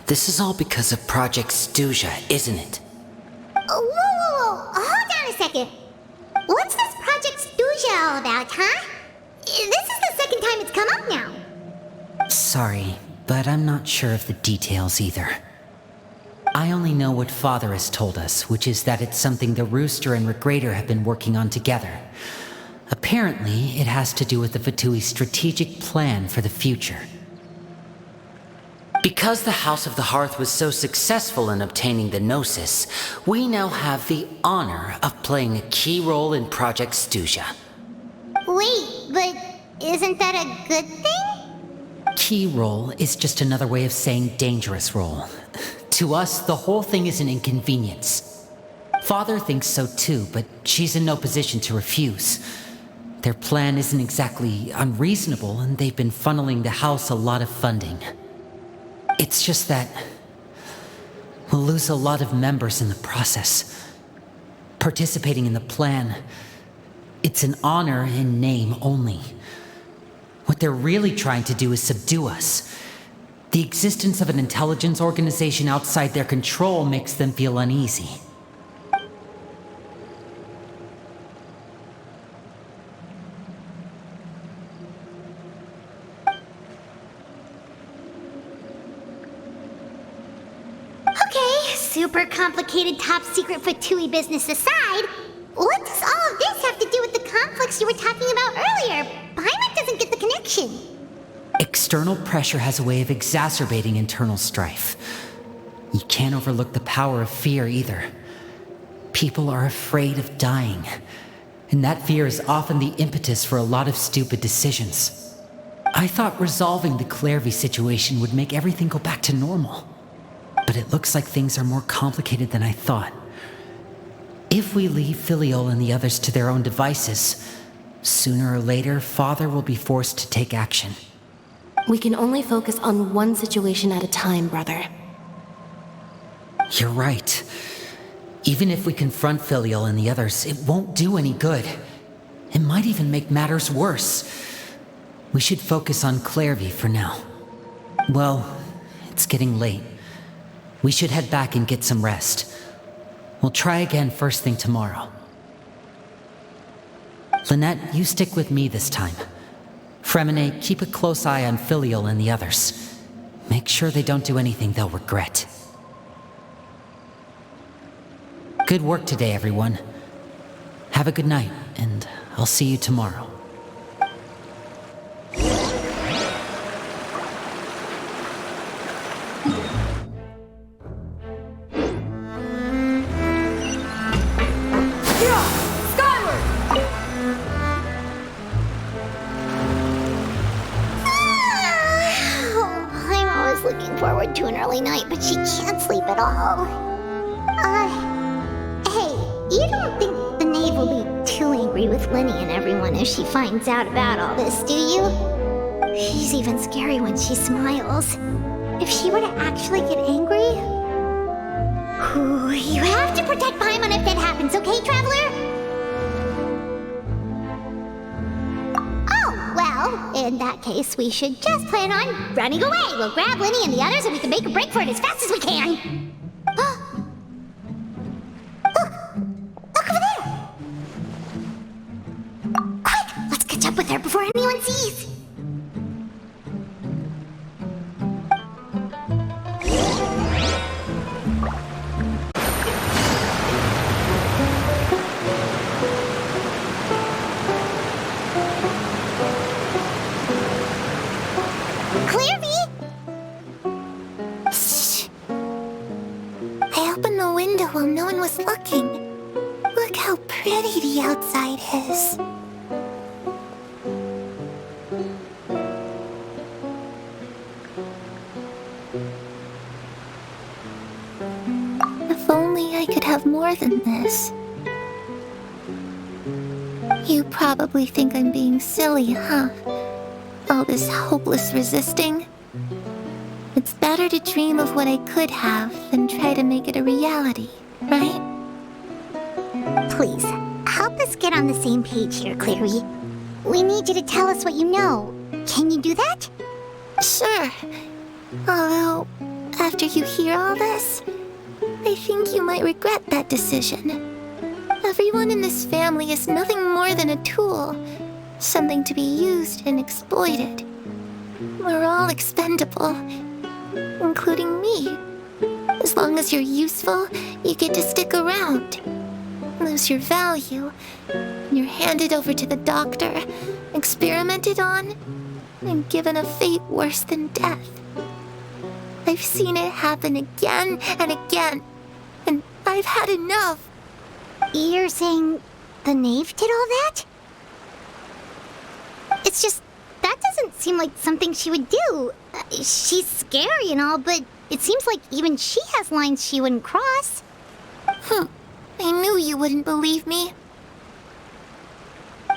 This is all because of Project Stuja, isn't it? Whoa. Hold on a second. What's this Project Stuja all about, huh? This is the second second time it's come up now. Sorry, but I'm not sure of the details either. I only know what Father has told us, which is that it's something the Rooster and Regrator have been working on together. Apparently, it has to do with the Vatui's strategic plan for the future. Because the House of the Hearth was so successful in obtaining the Gnosis, we now have the honor of playing a key role in Project Stuja. Wait, but isn't that a good thing? Key role is just another way of saying dangerous role. To us, the whole thing is an inconvenience. Father thinks so too, but she's in no position to refuse. Their plan isn't exactly unreasonable, and they've been funneling the house a lot of funding. It's just that we'll lose a lot of members in the process. Participating in the plan, it's an honor in name only. What they're really trying to do is subdue us. The existence of an intelligence organization outside their control makes them feel uneasy. Okay, super complicated top secret Fatui business aside, what does all of this have to do with the conflicts you were talking about earlier? Paimon doesn't get the connection. External pressure has a way of exacerbating internal strife. You can't overlook the power of fear either. People are afraid of dying, and that fear is often the impetus for a lot of stupid decisions. I thought resolving the Clervy situation would make everything go back to normal, but it looks like things are more complicated than I thought. If we leave Filiol and the others to their own devices, sooner or later, Father will be forced to take action. We can only focus on one situation at a time, brother. You're right. Even if we confront Filiol and the others, it won't do any good. It might even make matters worse. We should focus on Clervy for now. Well, it's getting late. We should head back and get some rest. We'll try again first thing tomorrow. Lynette, you stick with me this time. Fremine, keep a close eye on Filiol and the others. Make sure they don't do anything they'll regret. Good work today, everyone. Have a good night, and I'll see you tomorrow. Forward to an early night, but she can't sleep at all. Hey, you don't think the knave will be too angry with Lenny and everyone if she finds out about all this, do you? She's even scary when she smiles. If she were to actually get angry... Ooh, you have to protect Paimon if that happens, okay, Traveler? In that case, we should just plan on running away. We'll grab Lenny and the others and we can make a break for it as fast as we can. Look over there! Quick, let's catch up with her before anyone sees. While no one was looking. Look how pretty the outside is. If only I could have more than this. You probably think I'm being silly, huh? All this hopeless resisting. It's better to dream of what I could have than try to make it a reality, right? Please, help us get on the same page here, Clary. We need you to tell us what you know. Can you do that? Sure. Although, after you hear all this, I think you might regret that decision. Everyone in this family is nothing more than a tool. something to be used and exploited. We're all expendable, including me. As long as you're useful, you get to stick around. Lose your value, and you're handed over to the doctor, experimented on, and given a fate worse than death. I've seen it happen again and again, and I've had enough. You're saying the knave did all that? It's just, that doesn't seem like something she would do. She's scary and all, but it seems like even she has lines she wouldn't cross. I knew you wouldn't believe me.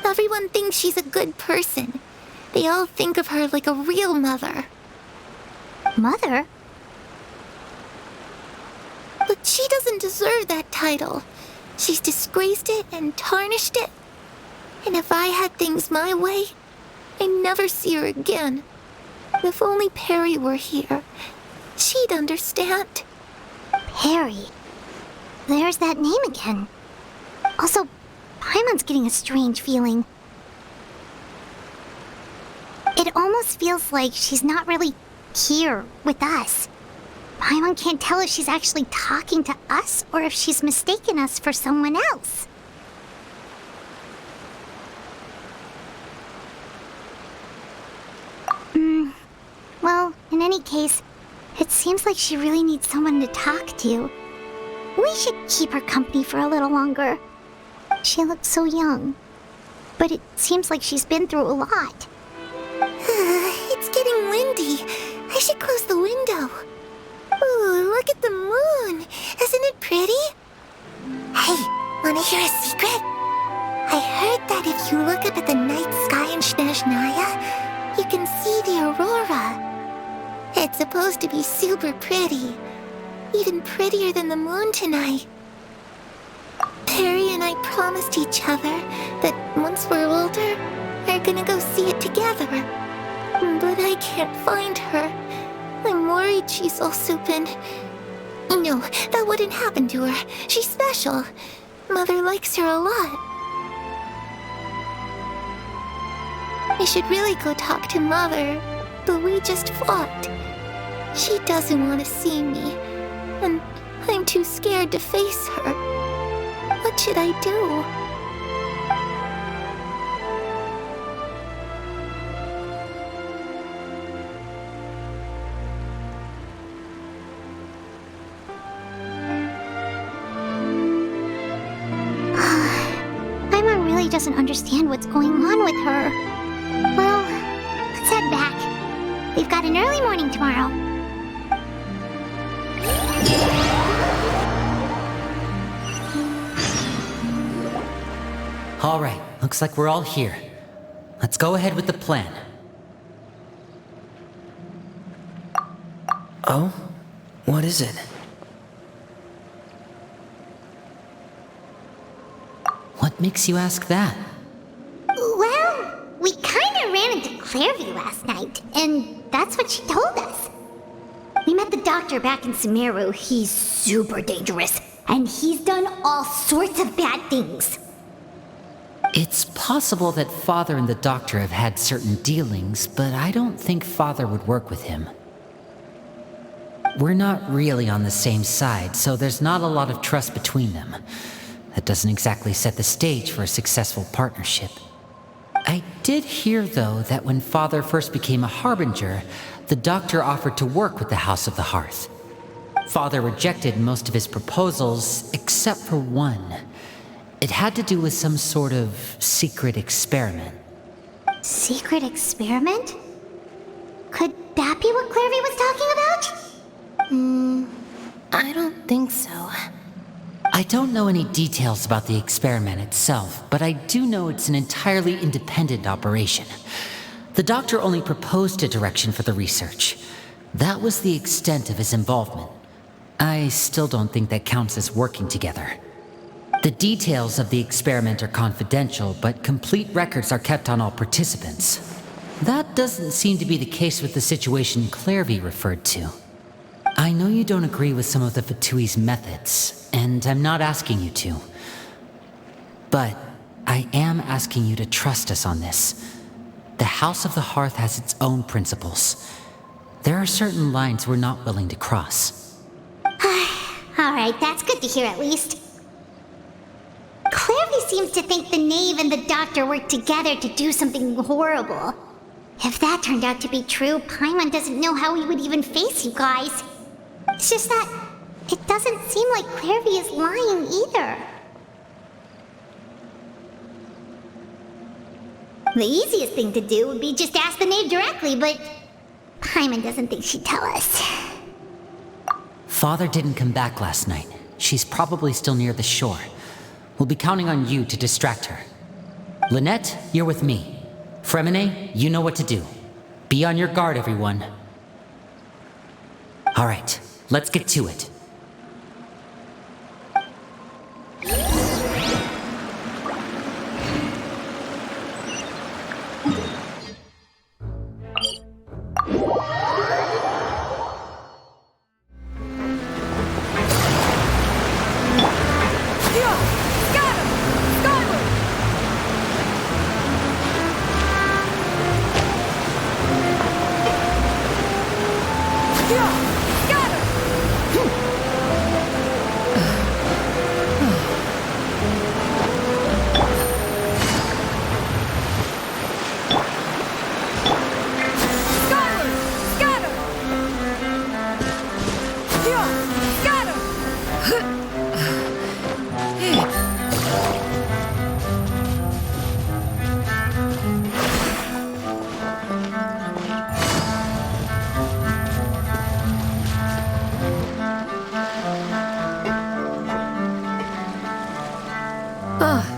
Everyone thinks she's a good person. They all think of her like a real mother. Mother? But she doesn't deserve that title. She's disgraced it and tarnished it. And if I had things my way, I'd never see her again. If only Perry were here, she'd understand. Perry. There's that name again. Also, Paimon's getting a strange feeling. It almost feels like she's not really here with us. Paimon can't tell if she's actually talking to us or if she's mistaken us for someone else. Well, in any case, it seems like she really needs someone to talk to. We should keep her company for a little longer. She looks so young, but it seems like she's been through a lot. It's getting windy. I should close the window. Ooh, look at the moon. Isn't it pretty? Hey, wanna hear a secret? I heard that if you look up at the night sky in Snezhnaya, you can see the aurora. It's supposed to be super pretty. Even prettier than the moon tonight. Perry and I promised each other that once we're older, we're gonna go see it together. But I can't find her. I'm worried she's also been... No, that wouldn't happen to her. She's special. Mother likes her a lot. I should really go talk to Mother, but we just fought. She doesn't want to see me, and I'm too scared to face her. What should I do? Paimon really doesn't understand what's going on with her. Well, let's head back. We've got an early morning tomorrow. All right, looks like we're all here. Let's go ahead with the plan. Oh? What is it? What makes you ask that? Well, we kinda ran into Clairview last night, and that's what she told us. We met the doctor back in Sumeru. He's super dangerous, and he's done all sorts of bad things. It's possible that Father and the Doctor have had certain dealings, but I don't think Father would work with him. We're not really on the same side, so there's not a lot of trust between them. That doesn't exactly set the stage for a successful partnership. I did hear, though, that when Father first became a Harbinger, the Doctor offered to work with the House of the Hearth. Father rejected most of his proposals, except for one. It had to do with some sort of secret experiment. Secret experiment? Could that be what Clairview was talking about? I don't think so. I don't know any details about the experiment itself, but I do know it's an entirely independent operation. The Doctor only proposed a direction for the research. That was the extent of his involvement. I still don't think that counts as working together. The details of the experiment are confidential, but complete records are kept on all participants. That doesn't seem to be the case with the situation Clairview referred to. I know you don't agree with some of the Fatui's methods, and I'm not asking you to. But I am asking you to trust us on this. The House of the Hearth has its own principles. There are certain lines we're not willing to cross. Alright, that's good to hear at least. Clary seems to think the knave and the doctor worked together to do something horrible. If that turned out to be true, Paimon doesn't know how he would even face you guys. It's just that it doesn't seem like Clary is lying either. The easiest thing to do would be just ask the knave directly, but Paimon doesn't think she'd tell us. Father didn't come back last night. She's probably still near the shore. We'll be counting on you to distract her. Lynette, you're with me. Fremine, you know what to do. Be on your guard, everyone. All right, let's get to it.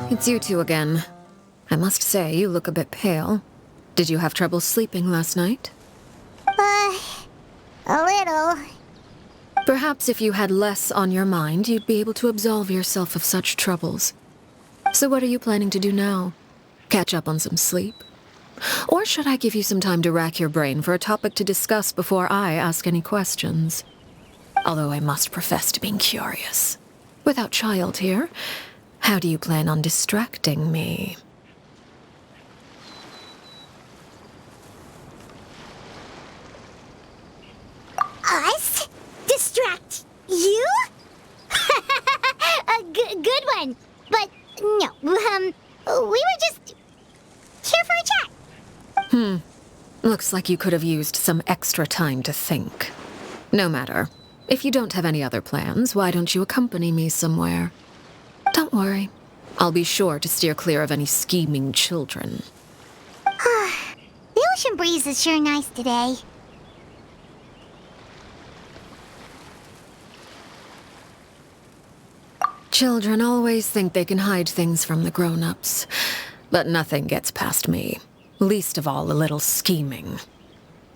It's you two again. I must say, you look a bit pale. Did you have trouble sleeping last night? A little. Perhaps if you had less on your mind, you'd be able to absolve yourself of such troubles. So what are you planning to do now? Catch up on some sleep? Or should I give you some time to rack your brain for a topic to discuss before I ask any questions? Although I must profess to being curious. Without Child here, how do you plan on distracting me? Us? Distract you? A good one. But no, we were just here for a chat. Looks like you could have used some extra time to think. No matter. If you don't have any other plans, why don't you accompany me somewhere? Don't worry. I'll be sure to steer clear of any scheming children. The ocean breeze is sure nice today. Children always think they can hide things from the grown-ups. But nothing gets past me. Least of all a little scheming.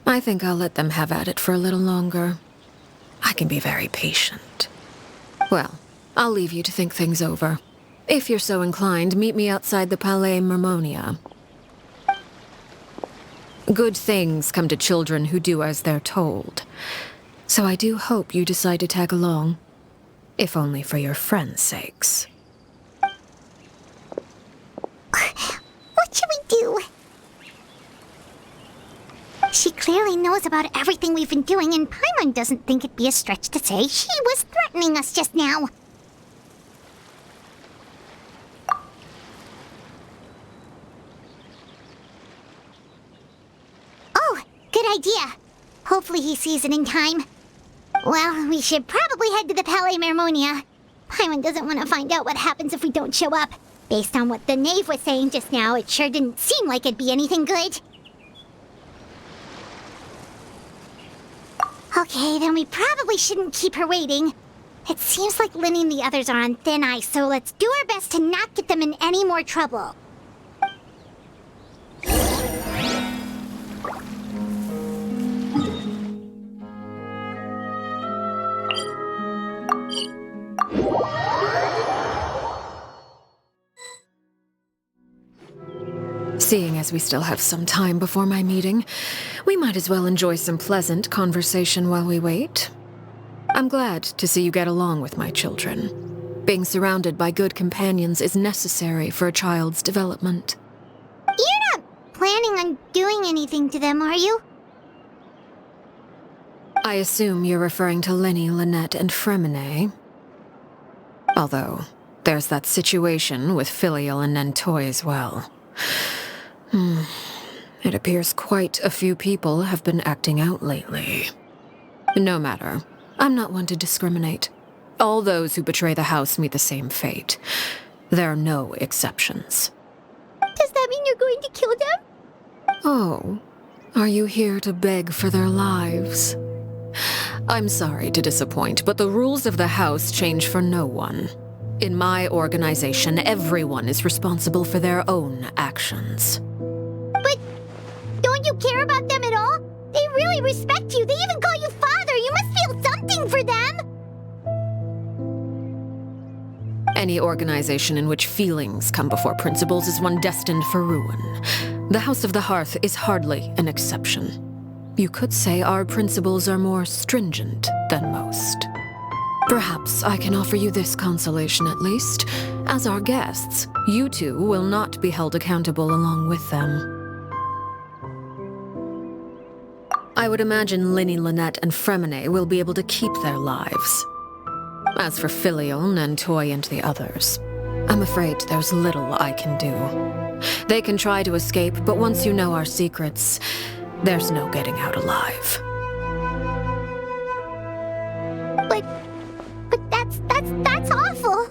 I think I'll let them have at it for a little longer. I can be very patient. Well, I'll leave you to think things over. If you're so inclined, meet me outside the Palais Mermonia. Good things come to children who do as they're told. So I do hope you decide to tag along. If only for your friends' sakes. What should we do? She clearly knows about everything we've been doing, and Paimon doesn't think it'd be a stretch to say she was threatening us just now. Oh, good idea. Hopefully he sees it in time. Well, we should probably head to the Palais Mermonia. Paimon doesn't want to find out what happens if we don't show up. Based on what the knave was saying just now, it sure didn't seem like it'd be anything good. Okay, then we probably shouldn't keep her waiting. It seems like Lynn and the others are on thin ice, so let's do our best to not get them in any more trouble. Seeing as we still have some time before my meeting, we might as well enjoy some pleasant conversation while we wait. I'm glad to see you get along with my children. Being surrounded by good companions is necessary for a child's development. You're not planning on doing anything to them, are you? I assume you're referring to Lenny, Lynette, and Fremine. Although, there's that situation with Filial and Nentoy as well. It appears quite a few people have been acting out lately. No matter. I'm not one to discriminate. All those who betray the house meet the same fate. There are no exceptions. Does that mean you're going to kill them? Oh, are you here to beg for their lives? I'm sorry to disappoint, but the rules of the house change for no one. In my organization, everyone is responsible for their own actions. But don't you care about them at all? They really respect you. They even call you father. You must feel something for them. Any organization in which feelings come before principles is one destined for ruin. The House of the Hearth is hardly an exception. You could say our principles are more stringent than most. Perhaps I can offer you this consolation at least. As our guests, you two will not be held accountable along with them. I would imagine Linny, Lynette, and Fremine will be able to keep their lives. As for Filial, Nentoy, and the others, I'm afraid there's little I can do. They can try to escape, but once you know our secrets, there's no getting out alive. But that's awful.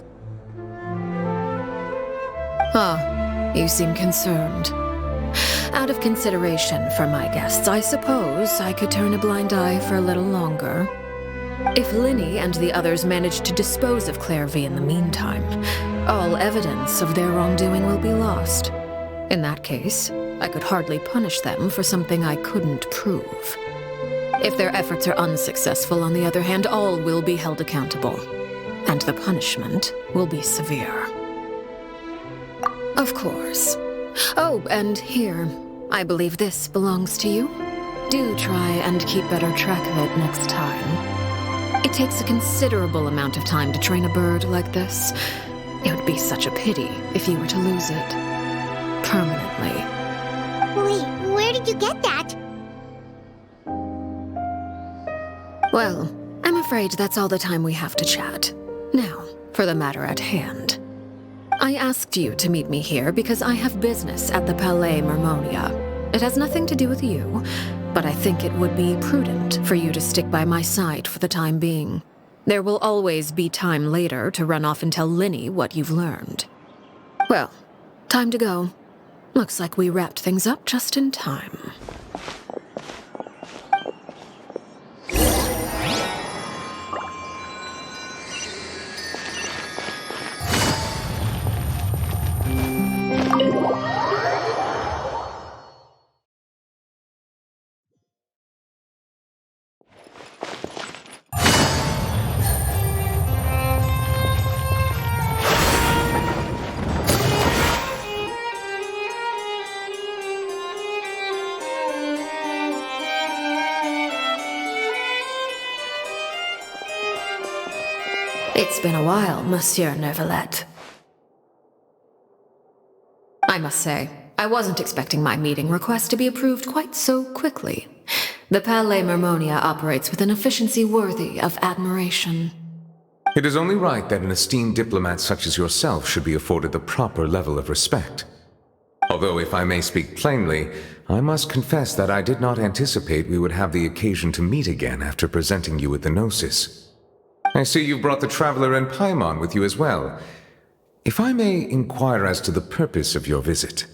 Ah, you seem concerned. Out of consideration for my guests, I suppose I could turn a blind eye for a little longer. If Linny and the others manage to dispose of Clairvy in the meantime, all evidence of their wrongdoing will be lost. In that case, I could hardly punish them for something I couldn't prove. If their efforts are unsuccessful, on the other hand, all will be held accountable, and the punishment will be severe. Of course. Oh, and here, I believe this belongs to you. Do try and keep better track of it next time. It takes a considerable amount of time to train a bird like this. It would be such a pity if you were to lose it. Permanently. Wait, where did you get that? Well, I'm afraid that's all the time we have to chat. Now, for the matter at hand. I asked you to meet me here because I have business at the Palais Mermonia. It has nothing to do with you, but I think it would be prudent for you to stick by my side for the time being. There will always be time later to run off and tell Linny what you've learned. Well, time to go. Looks like we wrapped things up just in time. It's been a while, Monsieur Neuvillette. I must say, I wasn't expecting my meeting request to be approved quite so quickly. The Palais Mermonia operates with an efficiency worthy of admiration. It is only right that an esteemed diplomat such as yourself should be afforded the proper level of respect. Although, if I may speak plainly, I must confess that I did not anticipate we would have the occasion to meet again after presenting you with the Gnosis. I see you've brought the Traveler and Paimon with you as well. If I may inquire as to the purpose of your visit.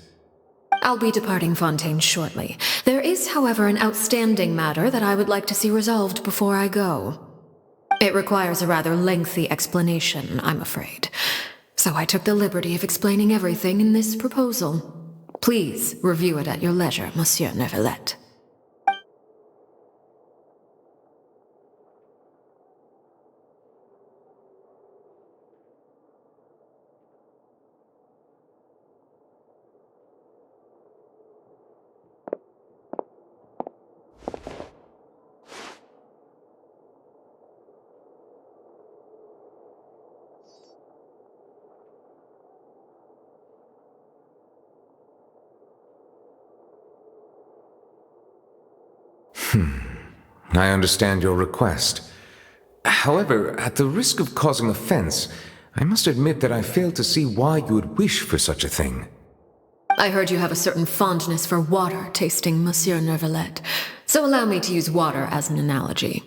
I'll be departing Fontaine shortly. There is, however, an outstanding matter that I would like to see resolved before I go. It requires a rather lengthy explanation, I'm afraid. So I took the liberty of explaining everything in this proposal. Please review it at your leisure, Monsieur Neuvillette. I understand your request. However, at the risk of causing offense, I must admit that I fail to see why you would wish for such a thing. I heard you have a certain fondness for water tasting, Monsieur Neuvillette, so allow me to use water as an analogy.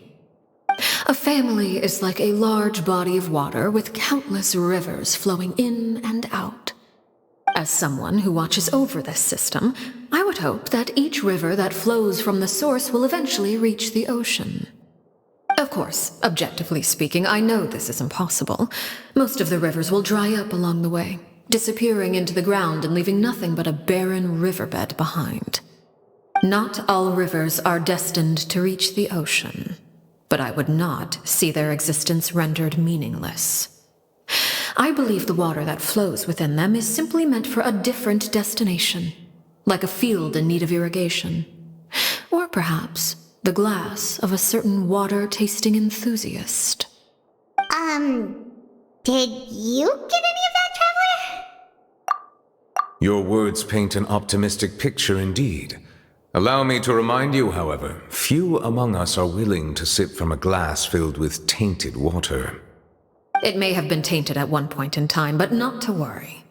A family is like a large body of water with countless rivers flowing in and out. As someone who watches over this system, I would hope that each river that flows from the source will eventually reach the ocean. Of course, objectively speaking, I know this is impossible. Most of the rivers will dry up along the way, disappearing into the ground and leaving nothing but a barren riverbed behind. Not all rivers are destined to reach the ocean, but I would not see their existence rendered meaningless. I believe the water that flows within them is simply meant for a different destination, like a field in need of irrigation. Or perhaps the glass of a certain water-tasting enthusiast. Did you get any of that, Traveler? Your words paint an optimistic picture indeed. Allow me to remind you, however, few among us are willing to sip from a glass filled with tainted water. It may have been tainted at one point in time, but not to worry.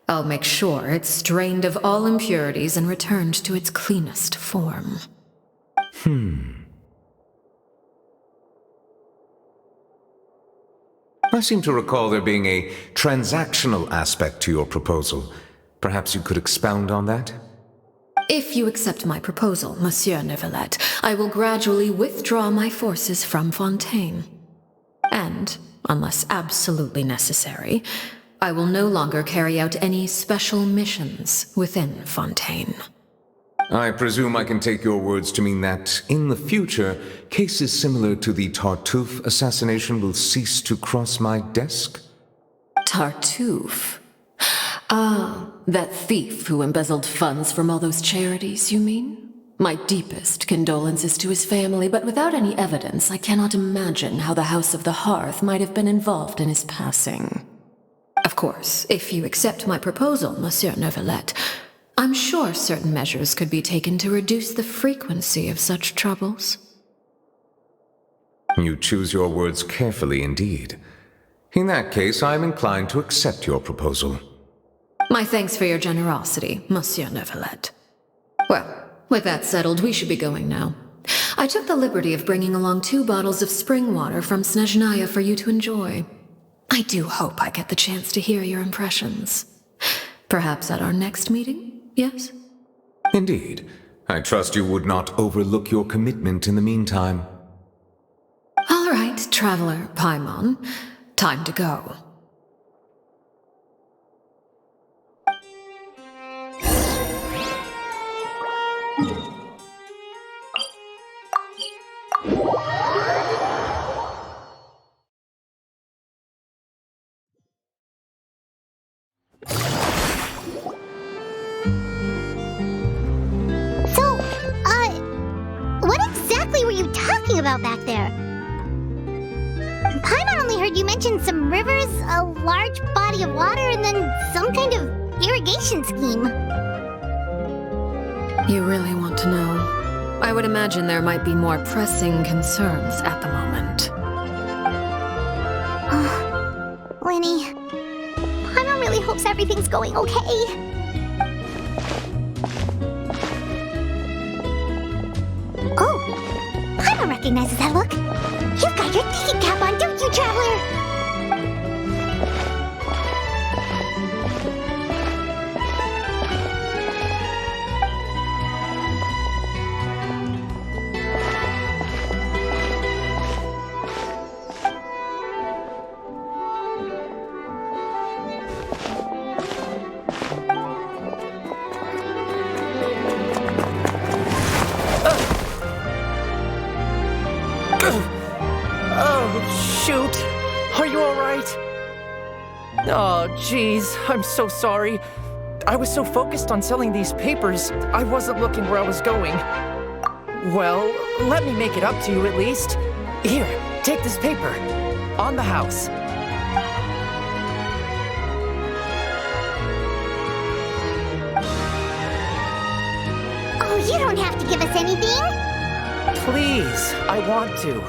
I'll make sure it's strained of all impurities and returned to its cleanest form. I seem to recall there being a transactional aspect to your proposal. Perhaps you could expound on that? If you accept my proposal, Monsieur Neuvillette, I will gradually withdraw my forces from Fontaine. And, unless absolutely necessary, I will no longer carry out any special missions within Fontaine. I presume I can take your words to mean that, in the future, cases similar to the Tartuffe assassination will cease to cross my desk? Tartuffe? Ah, that thief who embezzled funds from all those charities, you mean? My deepest condolences to his family, but without any evidence, I cannot imagine how the House of the Hearth might have been involved in his passing. Of course, if you accept my proposal, Monsieur Neuvillette, I'm sure certain measures could be taken to reduce the frequency of such troubles. You choose your words carefully indeed. In that case, I am inclined to accept your proposal. My thanks for your generosity, Monsieur Neuvillette. Well, with that settled, we should be going now. I took the liberty of bringing along 2 bottles of spring water from Snezhnaya for you to enjoy. I do hope I get the chance to hear your impressions. Perhaps at our next meeting, yes? Indeed. I trust you would not overlook your commitment in the meantime. All right, Traveler Paimon. Time to go. What exactly were you talking about back there? Paimon only heard you mention some rivers, a large body of water, and then some kind of irrigation scheme. You really want to know? I would imagine there might be more pressing concerns at the moment. Lenny, Paimon really hopes everything's going okay. Oh, Paimon recognizes that look. You've got your thinking cap on, don't you, Traveler? Shoot! Are you alright? Oh, jeez, I'm so sorry. I was so focused on selling these papers, I wasn't looking where I was going. Well, let me make it up to you at least. Here, take this paper. On the house. Oh, you don't have to give us anything. please, I want to.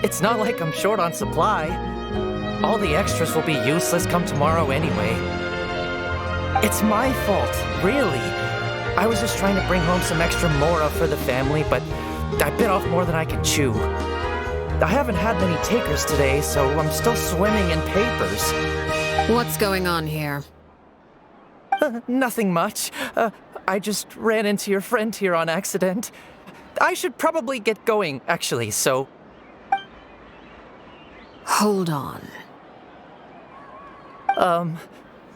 It's not like I'm short on supply. All the extras will be useless come tomorrow anyway. It's my fault, really. I was just trying to bring home some extra mora for the family, but I bit off more than I can chew. I haven't had many takers today, so I'm still swimming in papers. What's going on here? Nothing much. I just ran into your friend here on accident. I should probably get going, actually, so... Hold on.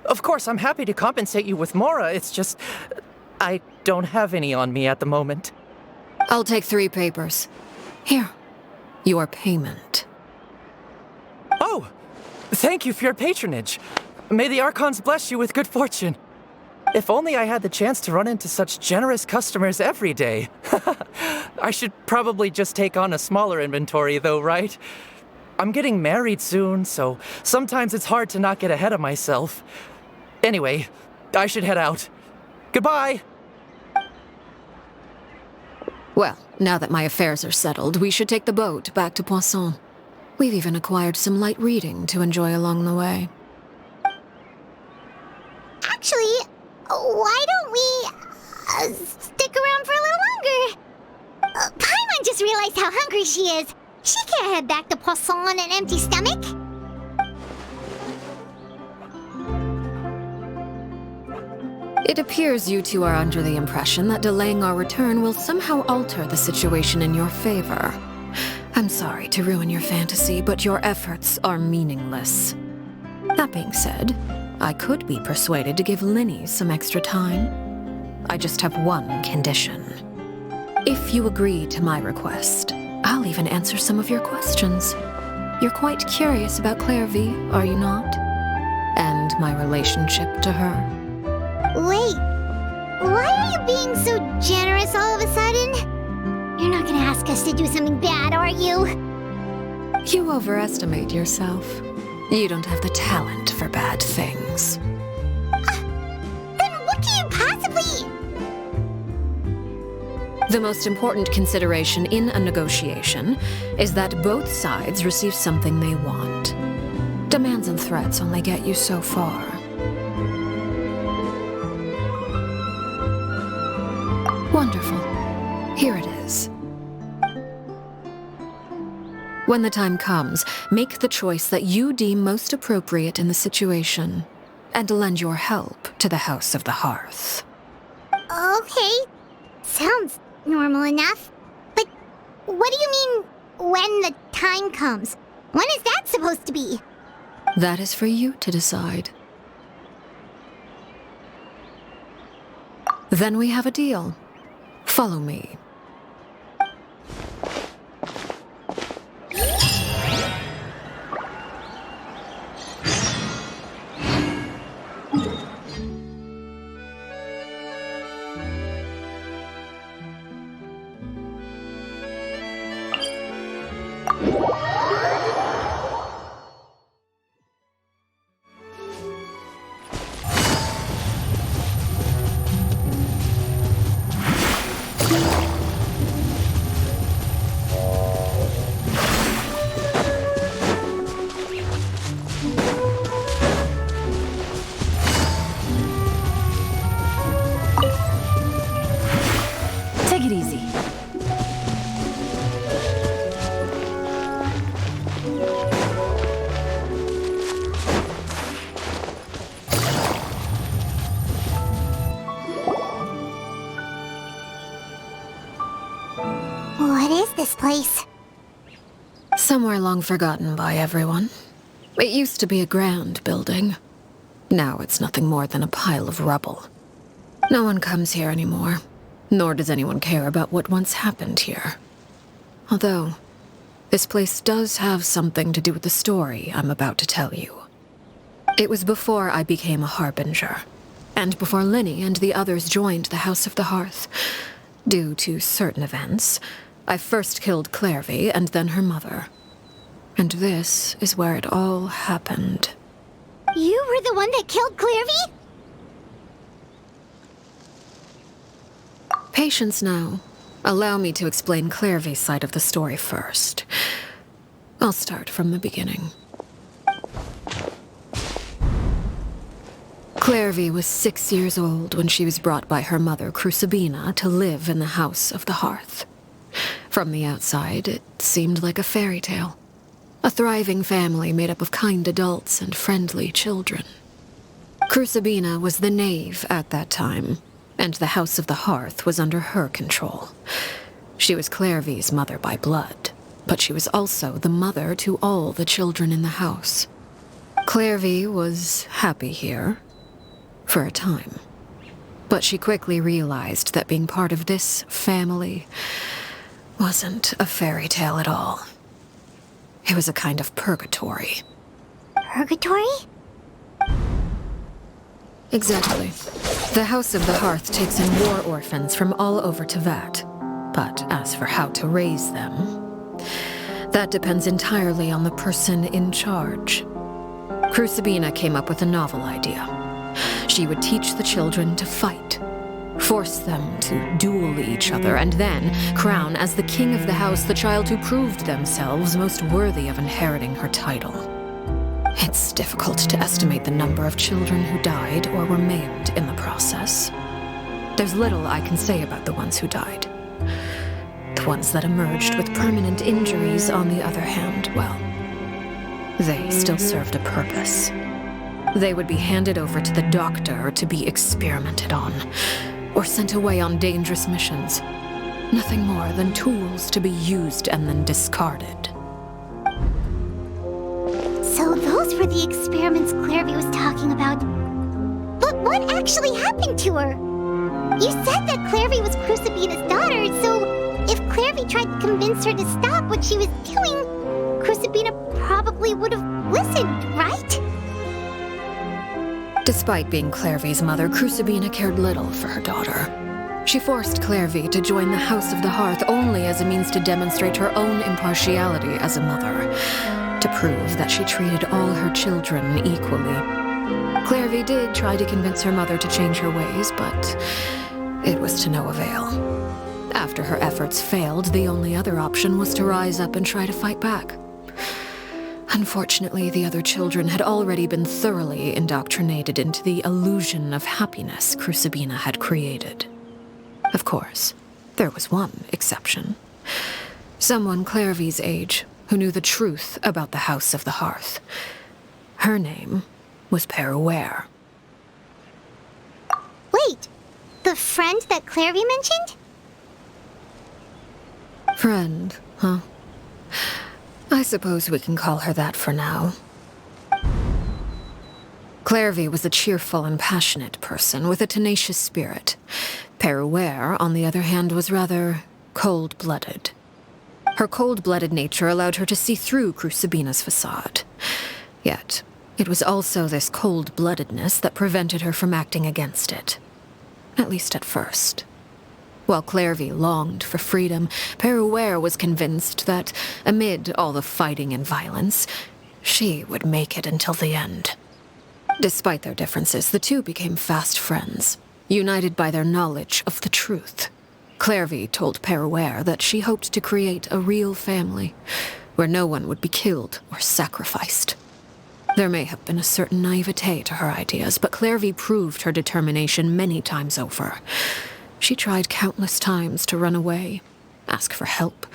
Of course, I'm happy to compensate you with mora, it's just... I don't have any on me at the moment. I'll take 3 papers. Here. Your payment. Oh! Thank you for your patronage. May the Archons bless you with good fortune. If only I had the chance to run into such generous customers every day. I should probably just take on a smaller inventory though, right? I'm getting married soon, so sometimes it's hard to not get ahead of myself. Anyway, I should head out. Goodbye! Well, now that my affairs are settled, we should take the boat back to Poisson. We've even acquired some light reading to enjoy along the way. Actually, why don't we stick around for a little longer? Paimon just realized how hungry she is. She can't head back to Poisson on an empty stomach. It appears you two are under the impression that delaying our return will somehow alter the situation in your favor. I'm sorry to ruin your fantasy, but your efforts are meaningless. That being said, I could be persuaded to give Linny some extra time. I just have one condition. If you agree to my request, I'll even answer some of your questions. You're quite curious about Clairvy, are you not? And my relationship to her. Wait, why are you being so generous all of a sudden? You're not gonna ask us to do something bad, are you? You overestimate yourself. You don't have the talent for bad things. Then what can you possibly... The most important consideration in a negotiation is that both sides receive something they want. Demands and threats only get you so far. Wonderful. Here it is. When the time comes, make the choice that you deem most appropriate in the situation, and lend your help to the House of the Hearth. Okay, sounds normal enough. But what do you mean, when the time comes? When is that supposed to be? That is for you to decide. Then we have a deal. Follow me. Take it easy. What is this place? Somewhere long forgotten by everyone. It used to be a grand building. Now it's nothing more than a pile of rubble. No one comes here anymore, nor does anyone care about what once happened here. Although, this place does have something to do with the story I'm about to tell you. It was before I became a Harbinger, and before Linny and the others joined the House of the Hearth. Due to certain events, I first killed Clairvy and then her mother. And this is where it all happened. You were the one that killed Clairvy? Patience now. Allow me to explain Clairvy's side of the story first. I'll start from the beginning. Clairvy was 6 years old when she was brought by her mother, Crucibina, to live in the House of the Hearth. From the outside, it seemed like a fairy tale. A thriving family made up of kind adults and friendly children. Crucibina was the knave at that time, and the House of the Hearth was under her control. She was Clairvy's mother by blood, but she was also the mother to all the children in the house. Clairvy was happy here, for a time. But she quickly realized that being part of this family wasn't a fairy tale at all. It was a kind of purgatory. Purgatory? Exactly. The House of the Hearth takes in war orphans from all over Tevat. But as for how to raise them, that depends entirely on the person in charge. Crucibina came up with a novel idea. She would teach the children to fight, force them to duel each other, and then crown as the king of the house the child who proved themselves most worthy of inheriting her title. It's difficult to estimate the number of children who died or were maimed in the process. There's little I can say about the ones who died. The ones that emerged with permanent injuries, on the other hand, well, they still served a purpose. They would be handed over to the doctor to be experimented on, or sent away on dangerous missions. Nothing more than tools to be used and then discarded. So those were the experiments Clairvy was talking about. But what actually happened to her? You said that Clairvy was Crucibina's daughter, so if Clairvy tried to convince her to stop what she was doing, Crucibina probably would have listened, right? Despite being Clairvy's mother, Crucibina cared little for her daughter. She forced Clairvy to join the House of the Hearth only as a means to demonstrate her own impartiality as a mother, to prove that she treated all her children equally. Clairvy did try to convince her mother to change her ways, but it was to no avail. After her efforts failed, the only other option was to rise up and try to fight back. Unfortunately, the other children had already been thoroughly indoctrinated into the illusion of happiness Crucibina had created. Of course, there was one exception. Someone Clairvy's age who knew the truth about the House of the Hearth. Her name was Peruere. Wait, the friend that Clairvy mentioned? Friend, huh? I suppose we can call her that for now. Clairvy was a cheerful and passionate person with a tenacious spirit. Peruere, on the other hand, was rather cold-blooded. Her cold-blooded nature allowed her to see through Crucibina's facade. Yet, it was also this cold-bloodedness that prevented her from acting against it. At least at first. While Clairvy longed for freedom, Peruere was convinced that, amid all the fighting and violence, she would make it until the end. Despite their differences, the two became fast friends, united by their knowledge of the truth. Clairvy told Peruere that she hoped to create a real family, where no one would be killed or sacrificed. There may have been a certain naivete to her ideas, but Clairvy proved her determination many times over. She tried countless times to run away, ask for help,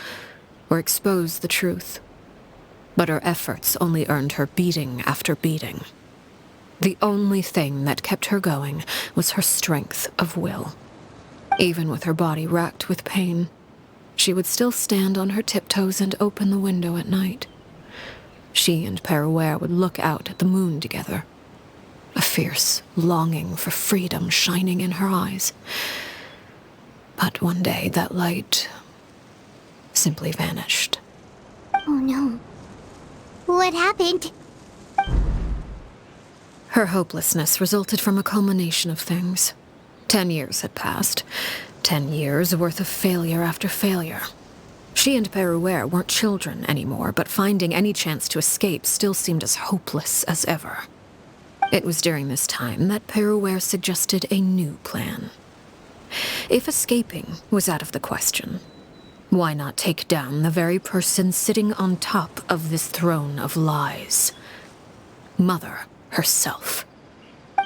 or expose the truth. But her efforts only earned her beating after beating. The only thing that kept her going was her strength of will. Even with her body racked with pain, she would still stand on her tiptoes and open the window at night. She and Peruere would look out at the moon together, a fierce longing for freedom shining in her eyes. But one day, that light simply vanished. Oh no. What happened? Her hopelessness resulted from a culmination of things. 10 years had passed. 10 years worth of failure after failure. She and Peruere weren't children anymore, but finding any chance to escape still seemed as hopeless as ever. It was during this time that Peruere suggested a new plan. If escaping was out of the question, why not take down the very person sitting on top of this throne of lies? Mother herself.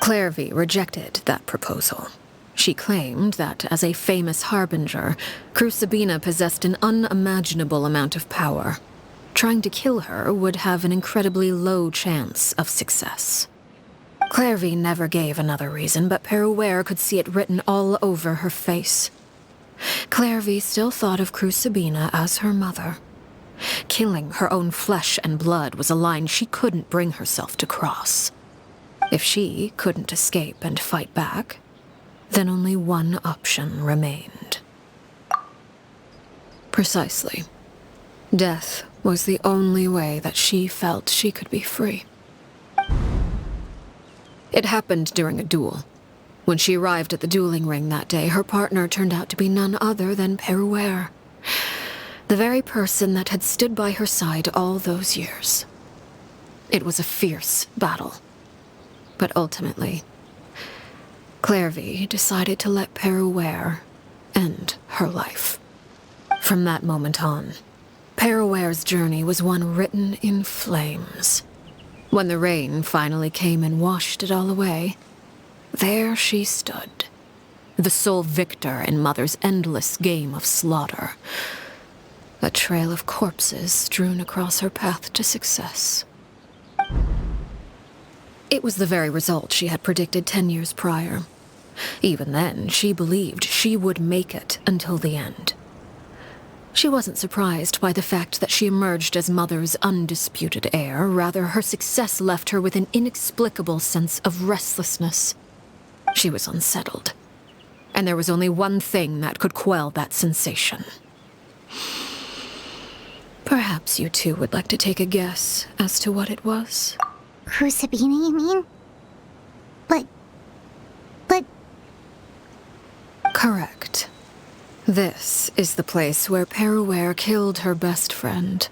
Clairvy rejected that proposal. She claimed that, as a famous harbinger, Crucibina possessed an unimaginable amount of power. Trying to kill her would have an incredibly low chance of success. Clairvy never gave another reason, but Peruere could see it written all over her face. Clairvy still thought of Crucibina as her mother. Killing her own flesh and blood was a line she couldn't bring herself to cross. If she couldn't escape and fight back, then only one option remained. Precisely. Death was the only way that she felt she could be free. It happened during a duel. When she arrived at the dueling ring that day, her partner turned out to be none other than Peruere, the very person that had stood by her side all those years. It was a fierce battle. But ultimately, Clairvy decided to let Peruere end her life. From that moment on, Peruere's journey was one written in flames. When the rain finally came and washed it all away, there she stood, the sole victor in Mother's endless game of slaughter. A trail of corpses strewn across her path to success. It was the very result she had predicted 10 years prior. Even then, she believed she would make it until the end. She wasn't surprised by the fact that she emerged as Mother's undisputed heir. Rather, her success left her with an inexplicable sense of restlessness. She was unsettled, and there was only one thing that could quell that sensation. Perhaps you two would like to take a guess as to what it was? Crucibina, you mean? But... Correct. This is the place where Peruere killed her best friend.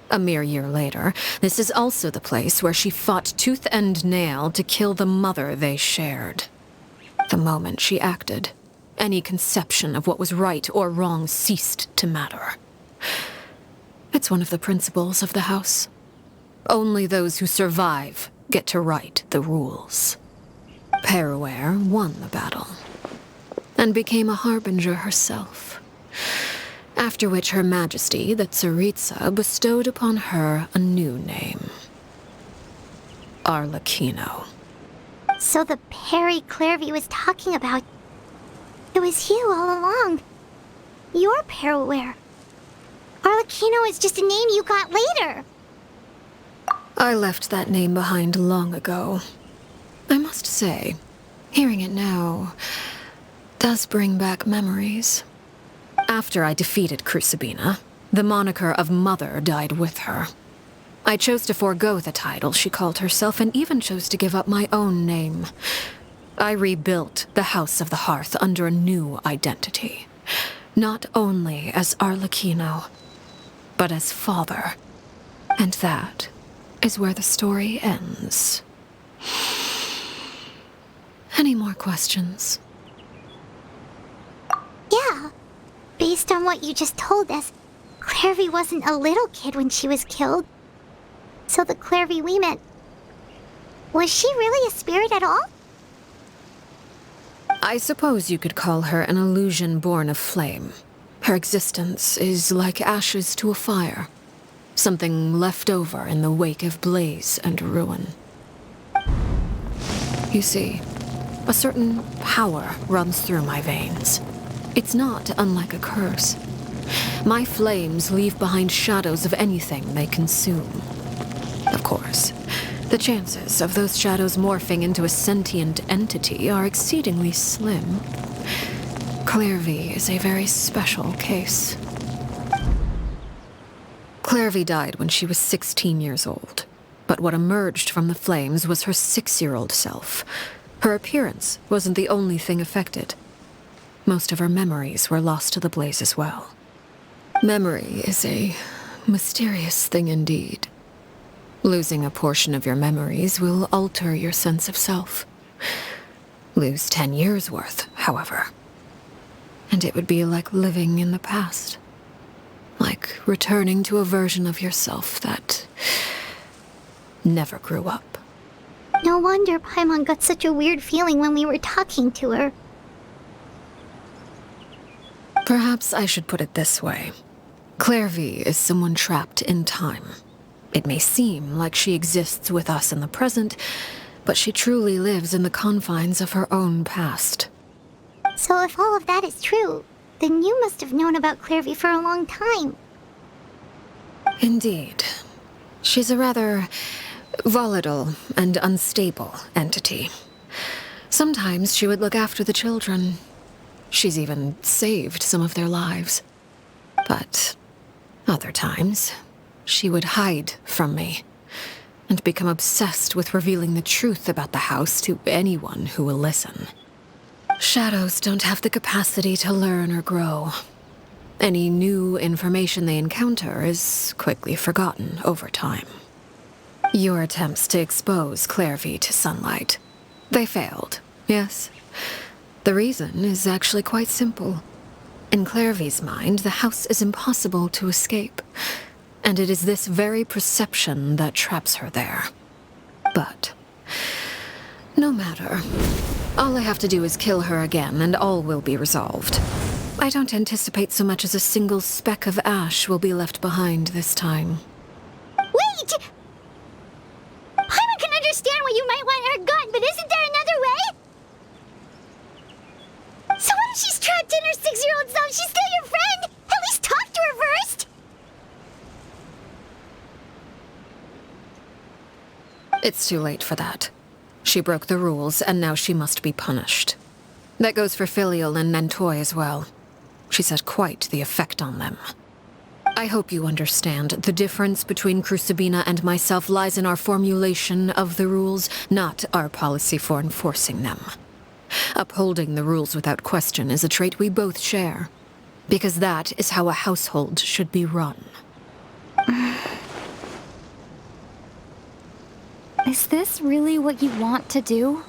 A mere year later, this is also the place where she fought tooth and nail to kill the mother they shared. The moment she acted, any conception of what was right or wrong ceased to matter. It's one of the principles of the house. Only those who survive get to write the rules. Peruere won the battle, and became a harbinger herself. After which Her Majesty, the Tsaritsa, bestowed upon her a new name. Arlecchino. So the Perry Clairvy was talking about... It was you all along. You're Peruere. Arlecchino is just a name you got later. I left that name behind long ago. I must say, hearing it now does bring back memories. After I defeated Crucibina, the moniker of Mother died with her. I chose to forego the title she called herself, and even chose to give up my own name. I rebuilt the House of the Hearth under a new identity. Not only as Arlecchino, but as father. And that is where the story ends. Any more questions? Yeah. Based on what you just told us, Clairvy wasn't a little kid when she was killed. So the Clairvy we met... Was she really a spirit at all? I suppose you could call her an illusion born of flame. Her existence is like ashes to a fire. Something left over in the wake of blaze and ruin. You see, a certain power runs through my veins. It's not unlike a curse. My flames leave behind shadows of anything they consume. Of course, the chances of those shadows morphing into a sentient entity are exceedingly slim. Clairvy is a very special case. Clairvy died when she was 16 years old, but what emerged from the flames was her 6-year-old self. Her appearance wasn't the only thing affected. Most of her memories were lost to the blaze as well. Memory is a mysterious thing indeed. Losing a portion of your memories will alter your sense of self. Lose 10 years' worth, however, And it would be like living in the past. Like returning to a version of yourself that never grew up. No wonder Paimon got such a weird feeling when we were talking to her. Perhaps I should put it this way. Clairvy is someone trapped in time. It may seem like she exists with us in the present, but she truly lives in the confines of her own past. So if all of that is true, then you must have known about Clairvy for a long time. Indeed. She's a rather volatile and unstable entity. Sometimes she would look after the children. She's even saved some of their lives. But other times, she would hide from me and become obsessed with revealing the truth about the house to anyone who will listen. Shadows don't have the capacity to learn or grow. Any new information they encounter is quickly forgotten over time. Your attempts to expose Clairvy to sunlight, they failed, yes? The reason is actually quite simple. In Clairvy's mind, the house is impossible to escape, and it is this very perception that traps her there. But no matter. All I have to do is kill her again, and all will be resolved. I don't anticipate so much as a single speck of ash will be left behind this time. Wait! Paimon can understand why you might want her gone, but isn't there another way? So what if she's trapped in her 6-year-old self? She's still your friend! At least talk to her first! It's too late for that. She broke the rules, and now she must be punished. That goes for Filial and Nantoy as well. She's had quite the effect on them. I hope you understand the difference between Crucibina and myself lies in our formulation of the rules, not our policy for enforcing them. Upholding the rules without question is a trait we both share, because that is how a household should be run. Is this really what you want to do?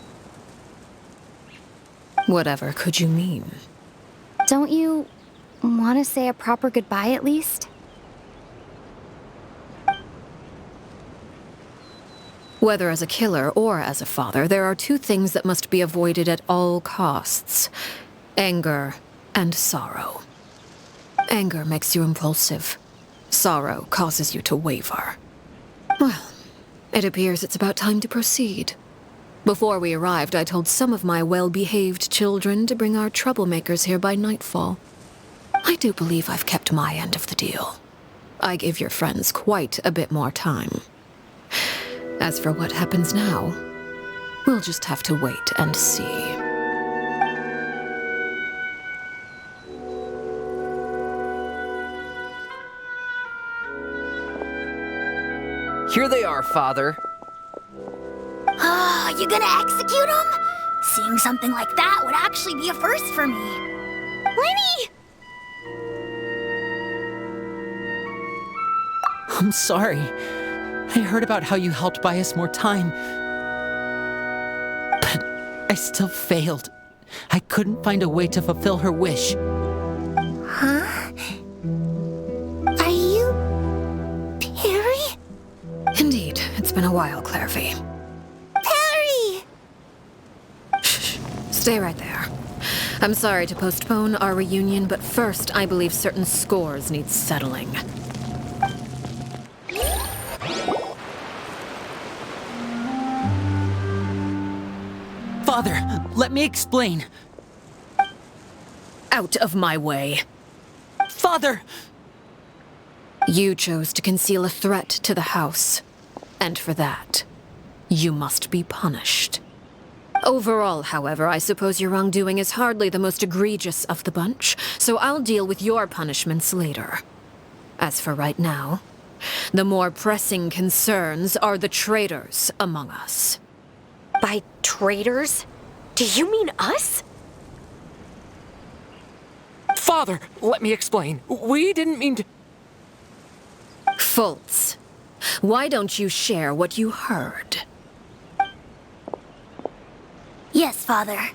Whatever could you mean? Don't you want to say a proper goodbye at least? Whether as a killer or as a father, there are two things that must be avoided at all costs: anger and sorrow. Anger makes you impulsive. Sorrow causes you to waver. Well, it appears it's about time to proceed. Before we arrived, I told some of my well-behaved children to bring our troublemakers here by nightfall. I do believe I've kept my end of the deal. I gave your friends quite a bit more time. As for what happens now, we'll just have to wait and see. Here they are, Father. Oh, you gonna execute him? Seeing something like that would actually be a first for me. Lenny! I'm sorry. I heard about how you helped buy us more time. But I still failed. I couldn't find a way to fulfill her wish. Huh? Are you... Perry? Indeed, it's been a while, Clairvy. Perry! Shh, stay right there. I'm sorry to postpone our reunion, but first I believe certain scores need settling. Father, let me explain. Out of my way. Father! You chose to conceal a threat to the house, and for that, you must be punished. Overall, however, I suppose your wrongdoing is hardly the most egregious of the bunch, so I'll deal with your punishments later. As for right now, the more pressing concerns are the traitors among us. By traitors? Do you mean us? Father, let me explain. We didn't mean to... Fultz, why don't you share what you heard? Yes, Father.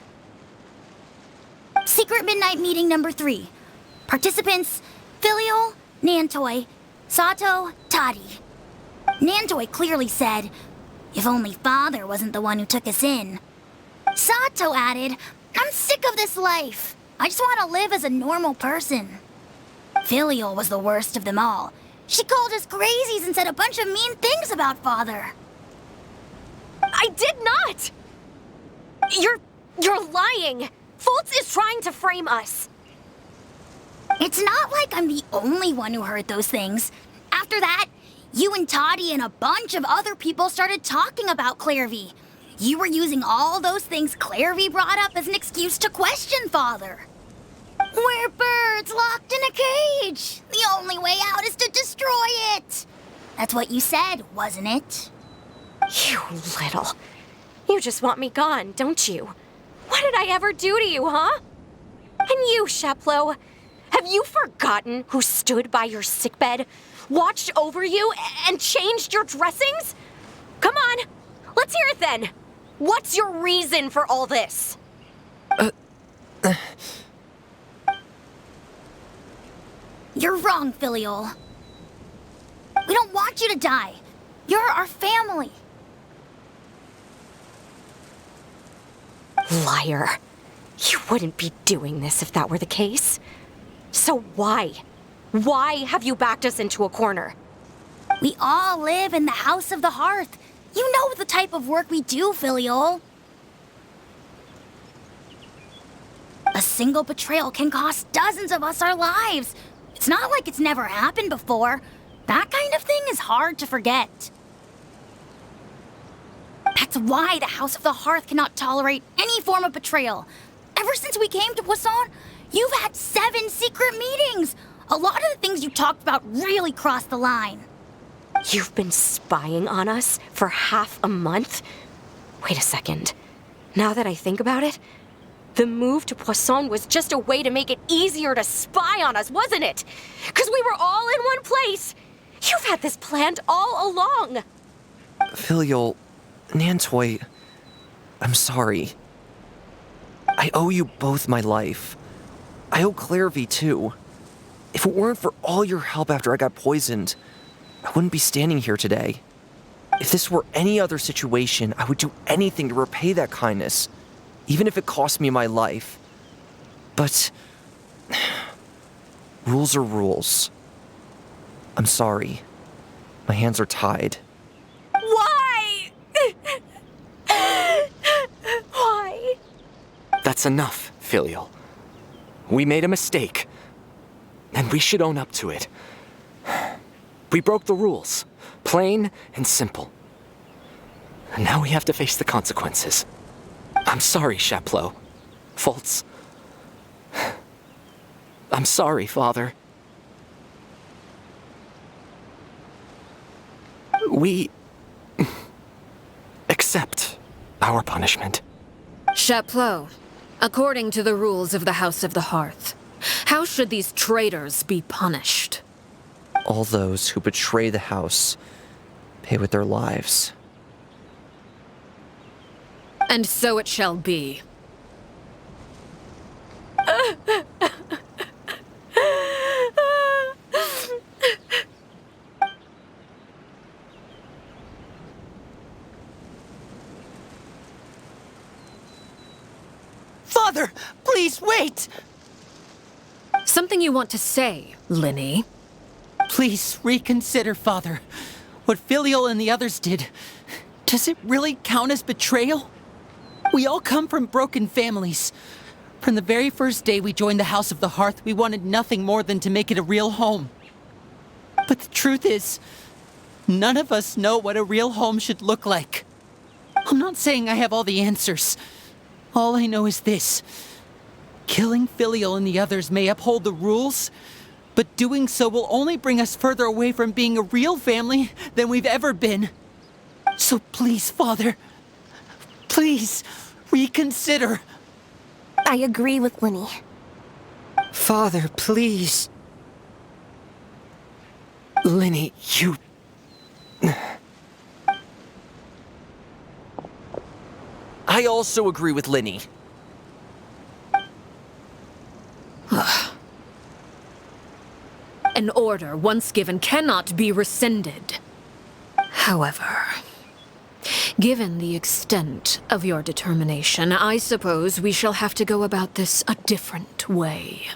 Secret Midnight Meeting number 3. Participants, Filial, Nantoi, Sato, Toddy. Nantoi clearly said, if only Father wasn't the one who took us in. Sato added, I'm sick of this life. I just want to live as a normal person. Filial was the worst of them all. She called us crazies and said a bunch of mean things about Father. I did not! You're lying! Fultz is trying to frame us. It's not like I'm the only one who heard those things. After that, you and Toddy and a bunch of other people started talking about Clairvy. You were using all those things Clairvy brought up as an excuse to question Father. We're birds locked in a cage. The only way out is to destroy it. That's what you said, wasn't it? You little. You just want me gone, don't you? What did I ever do to you, huh? And you, Sheplo, have you forgotten who stood by your sickbed, watched over you, and changed your dressings? Come on, let's hear it then. What's your reason for all this? You're wrong, Filial. We don't want you to die. You're our family. Liar. You wouldn't be doing this if that were the case. So why? Why have you backed us into a corner? We all live in the House of the Hearth. You know the type of work we do, Filial. A single betrayal can cost dozens of us our lives. It's not like it's never happened before. That kind of thing is hard to forget. That's why the House of the Hearth cannot tolerate any form of betrayal. Ever since we came to Poisson, you've had 7 secret meetings. A lot of the things you talked about really crossed the line. You've been spying on us for half a month? Wait a second. Now that I think about it, the move to Poisson was just a way to make it easier to spy on us, wasn't it? Because we were all in one place. You've had this planned all along. Filial, Nantoi, I'm sorry. I owe you both my life. I owe Clairvy too. If it weren't for all your help after I got poisoned, I wouldn't be standing here today. If this were any other situation, I would do anything to repay that kindness, even if it cost me my life. But rules are rules. I'm sorry. My hands are tied. Why? Why? That's enough, Filial. We made a mistake, and we should own up to it. We broke the rules, plain and simple. And now we have to face the consequences. I'm sorry, Sheplo. Fultz. I'm sorry, Father. We accept our punishment. Chapleau, according to the rules of the House of the Hearth, how should these traitors be punished? All those who betray the house pay with their lives. And so it shall be. Father, please wait! Something you want to say, Linny? Please reconsider, Father. What Filial and the others did, does it really count as betrayal? We all come from broken families. From the very first day we joined the House of the Hearth, we wanted nothing more than to make it a real home. But the truth is, none of us know what a real home should look like. I'm not saying I have all the answers. All I know is this. Killing Filial and the others may uphold the rules, but doing so will only bring us further away from being a real family than we've ever been. So please, Father, please reconsider. I agree with Linny. Father, please. Linny, you... I also agree with Linny. order, once given, cannot be rescinded. However, given the extent of your determination, I suppose we shall have to go about this a different way.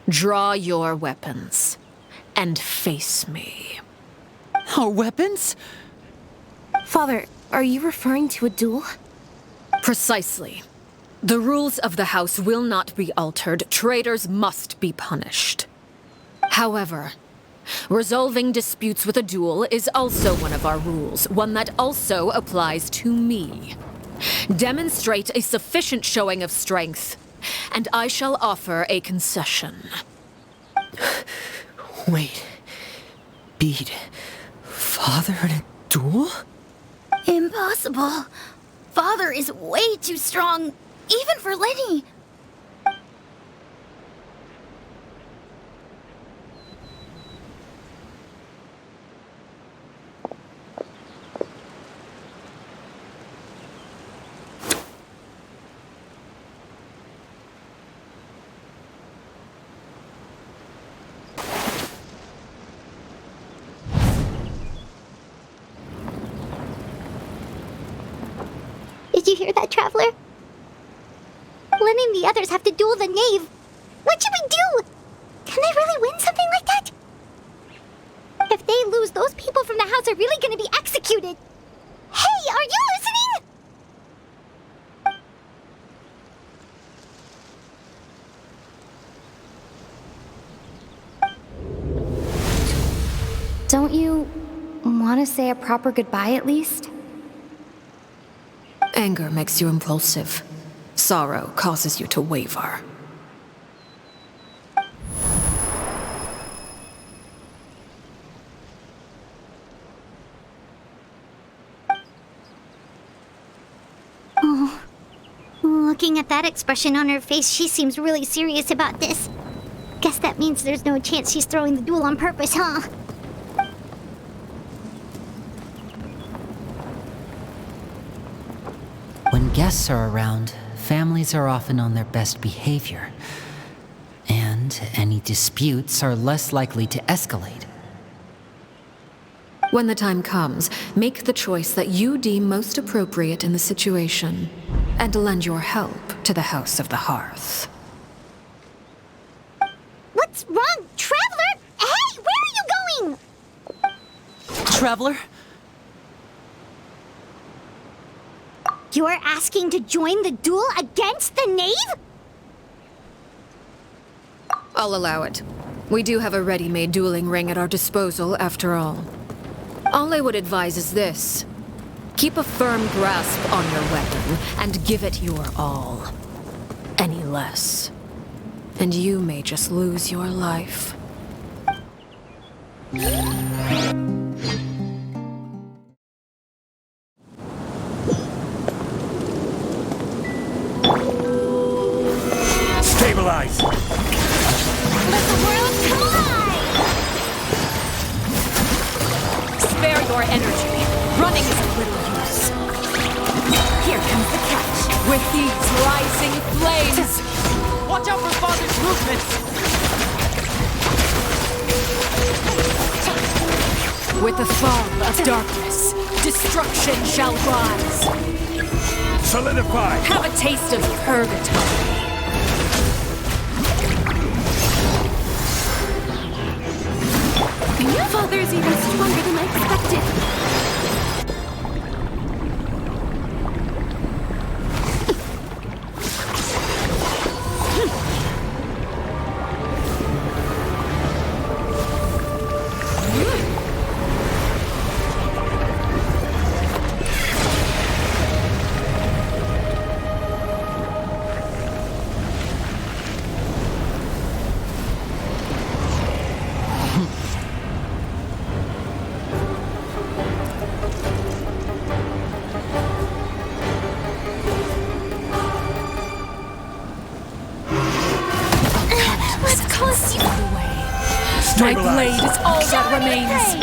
Draw your weapons and face me. Our weapons? Father, are you referring to a duel? Precisely. The rules of the house will not be altered. Traitors must be punished. However, resolving disputes with a duel is also one of our rules, one that also applies to me. Demonstrate a sufficient showing of strength, and I shall offer a concession. Wait. Beat Father in a duel? Impossible. Father is way too strong, even for Lenny. Did you hear that, Traveler? Lenny and the others have to duel the knave. What should we do? Can they really win something like that? If they lose, those people from the house are really gonna be executed. Hey, are you listening? Don't you want to say a proper goodbye at least? Anger makes you impulsive. Sorrow causes you to waver. Looking at that expression on her face, she seems really serious about this. Guess that means there's no chance she's throwing the duel on purpose, huh? When guests are around, families are often on their best behavior. And any disputes are less likely to escalate. When the time comes, make the choice that you deem most appropriate in the situation, and lend your help to the House of the Hearth. What's wrong, Traveler? Hey, where are you going? Traveler? You're asking to join the duel against the knave? I'll allow it. We do have a ready-made dueling ring at our disposal, after all. All I would advise is this. Keep a firm grasp on your weapon, and give it your all. Any less, and you may just lose your life. Stabilize! Let the world collide! Spare your energy. Running is of little use. Here comes the catch, with these rising flames. Watch out for Father's movements! With the fall of darkness, destruction shall rise. Solidify! Have a taste of purgatory. Father's even stronger than I expected. My blade is all that remains.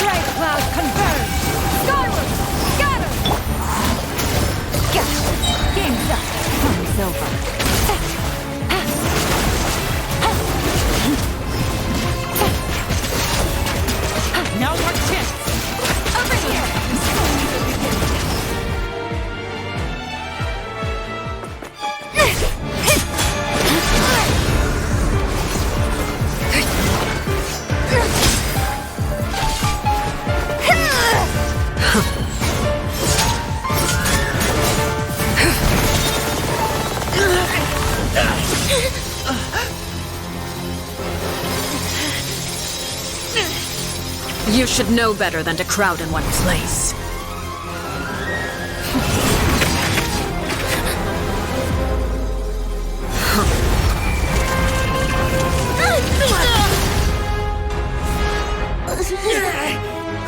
Great cloud converge! Skyward! Scatter! Game's up. Time's over. should know better than to crowd in one place.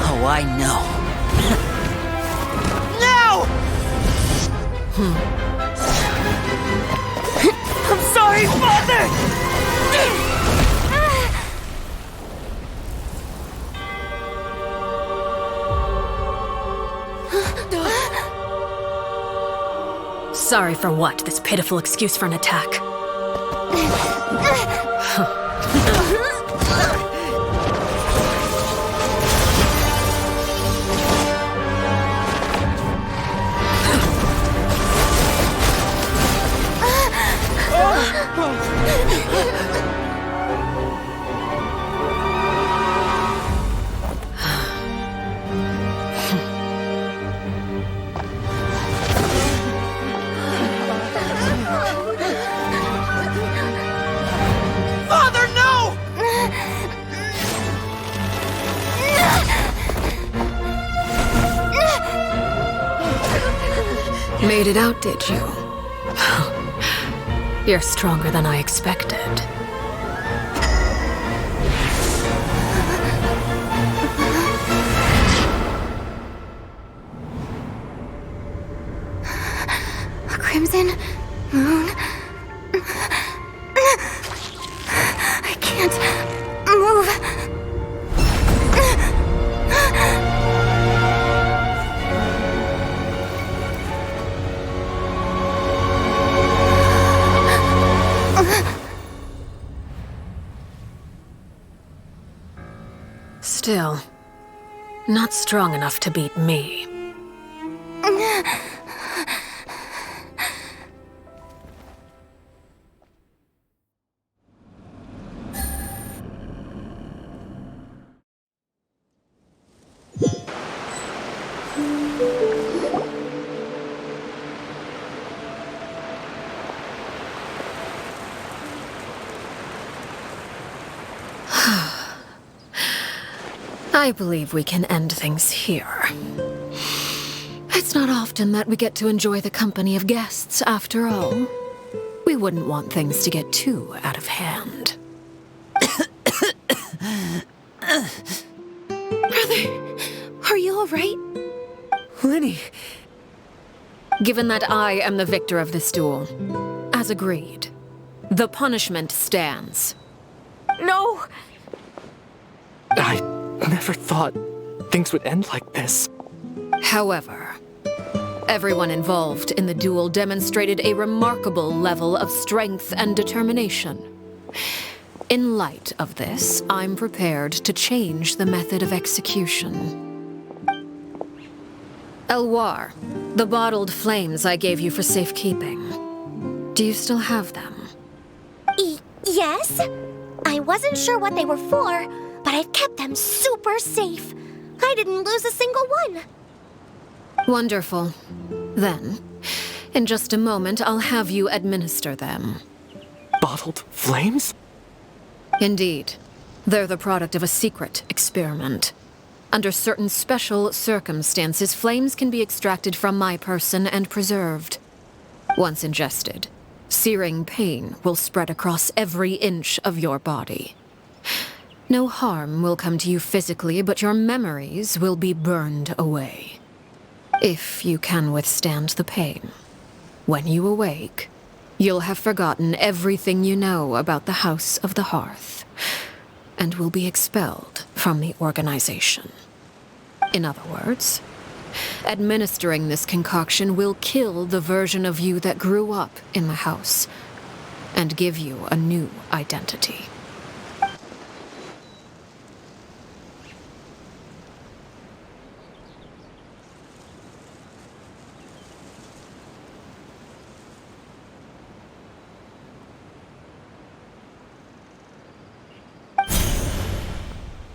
Oh, I know. No! I'm sorry, Father! Sorry for what? This pitiful excuse for an attack. Father, no! Made it out, did you? You're stronger than I expected. A crimson moon. I can't move. Still, not strong enough to beat me. I believe we can end things here. It's not often that we get to enjoy the company of guests, after all. We wouldn't want things to get too out of hand. Brother, are you alright? Lenny. Given that I am the victor of this duel, as agreed, the punishment stands. No! I never thought things would end like this. However, everyone involved in the duel demonstrated a remarkable level of strength and determination. In light of this, I'm prepared to change the method of execution. Elwar, the bottled flames I gave you for safekeeping. Do you still have them? Yes? I wasn't sure what they were for, but I've kept them super safe. I didn't lose a single one. Wonderful. Then, in just a moment, I'll have you administer them. Bottled flames? Indeed. They're the product of a secret experiment. Under certain special circumstances, flames can be extracted from my person and preserved. Once ingested, searing pain will spread across every inch of your body. No harm will come to you physically, but your memories will be burned away. If you can withstand the pain, when you awake, you'll have forgotten everything you know about the House of the Hearth, and will be expelled from the organization. In other words, administering this concoction will kill the version of you that grew up in the house, and give you a new identity.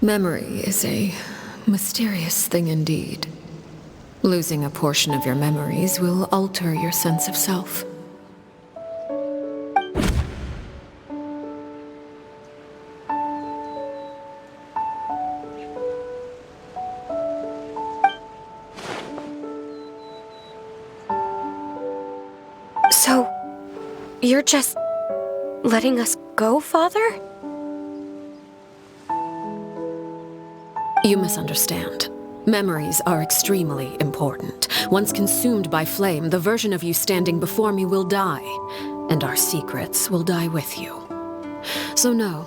Memory is a mysterious thing indeed. Losing a portion of your memories will alter your sense of self. You're just letting us go, Father? You misunderstand. Memories are extremely important. Once consumed by flame, the version of you standing before me will die, and our secrets will die with you. So no,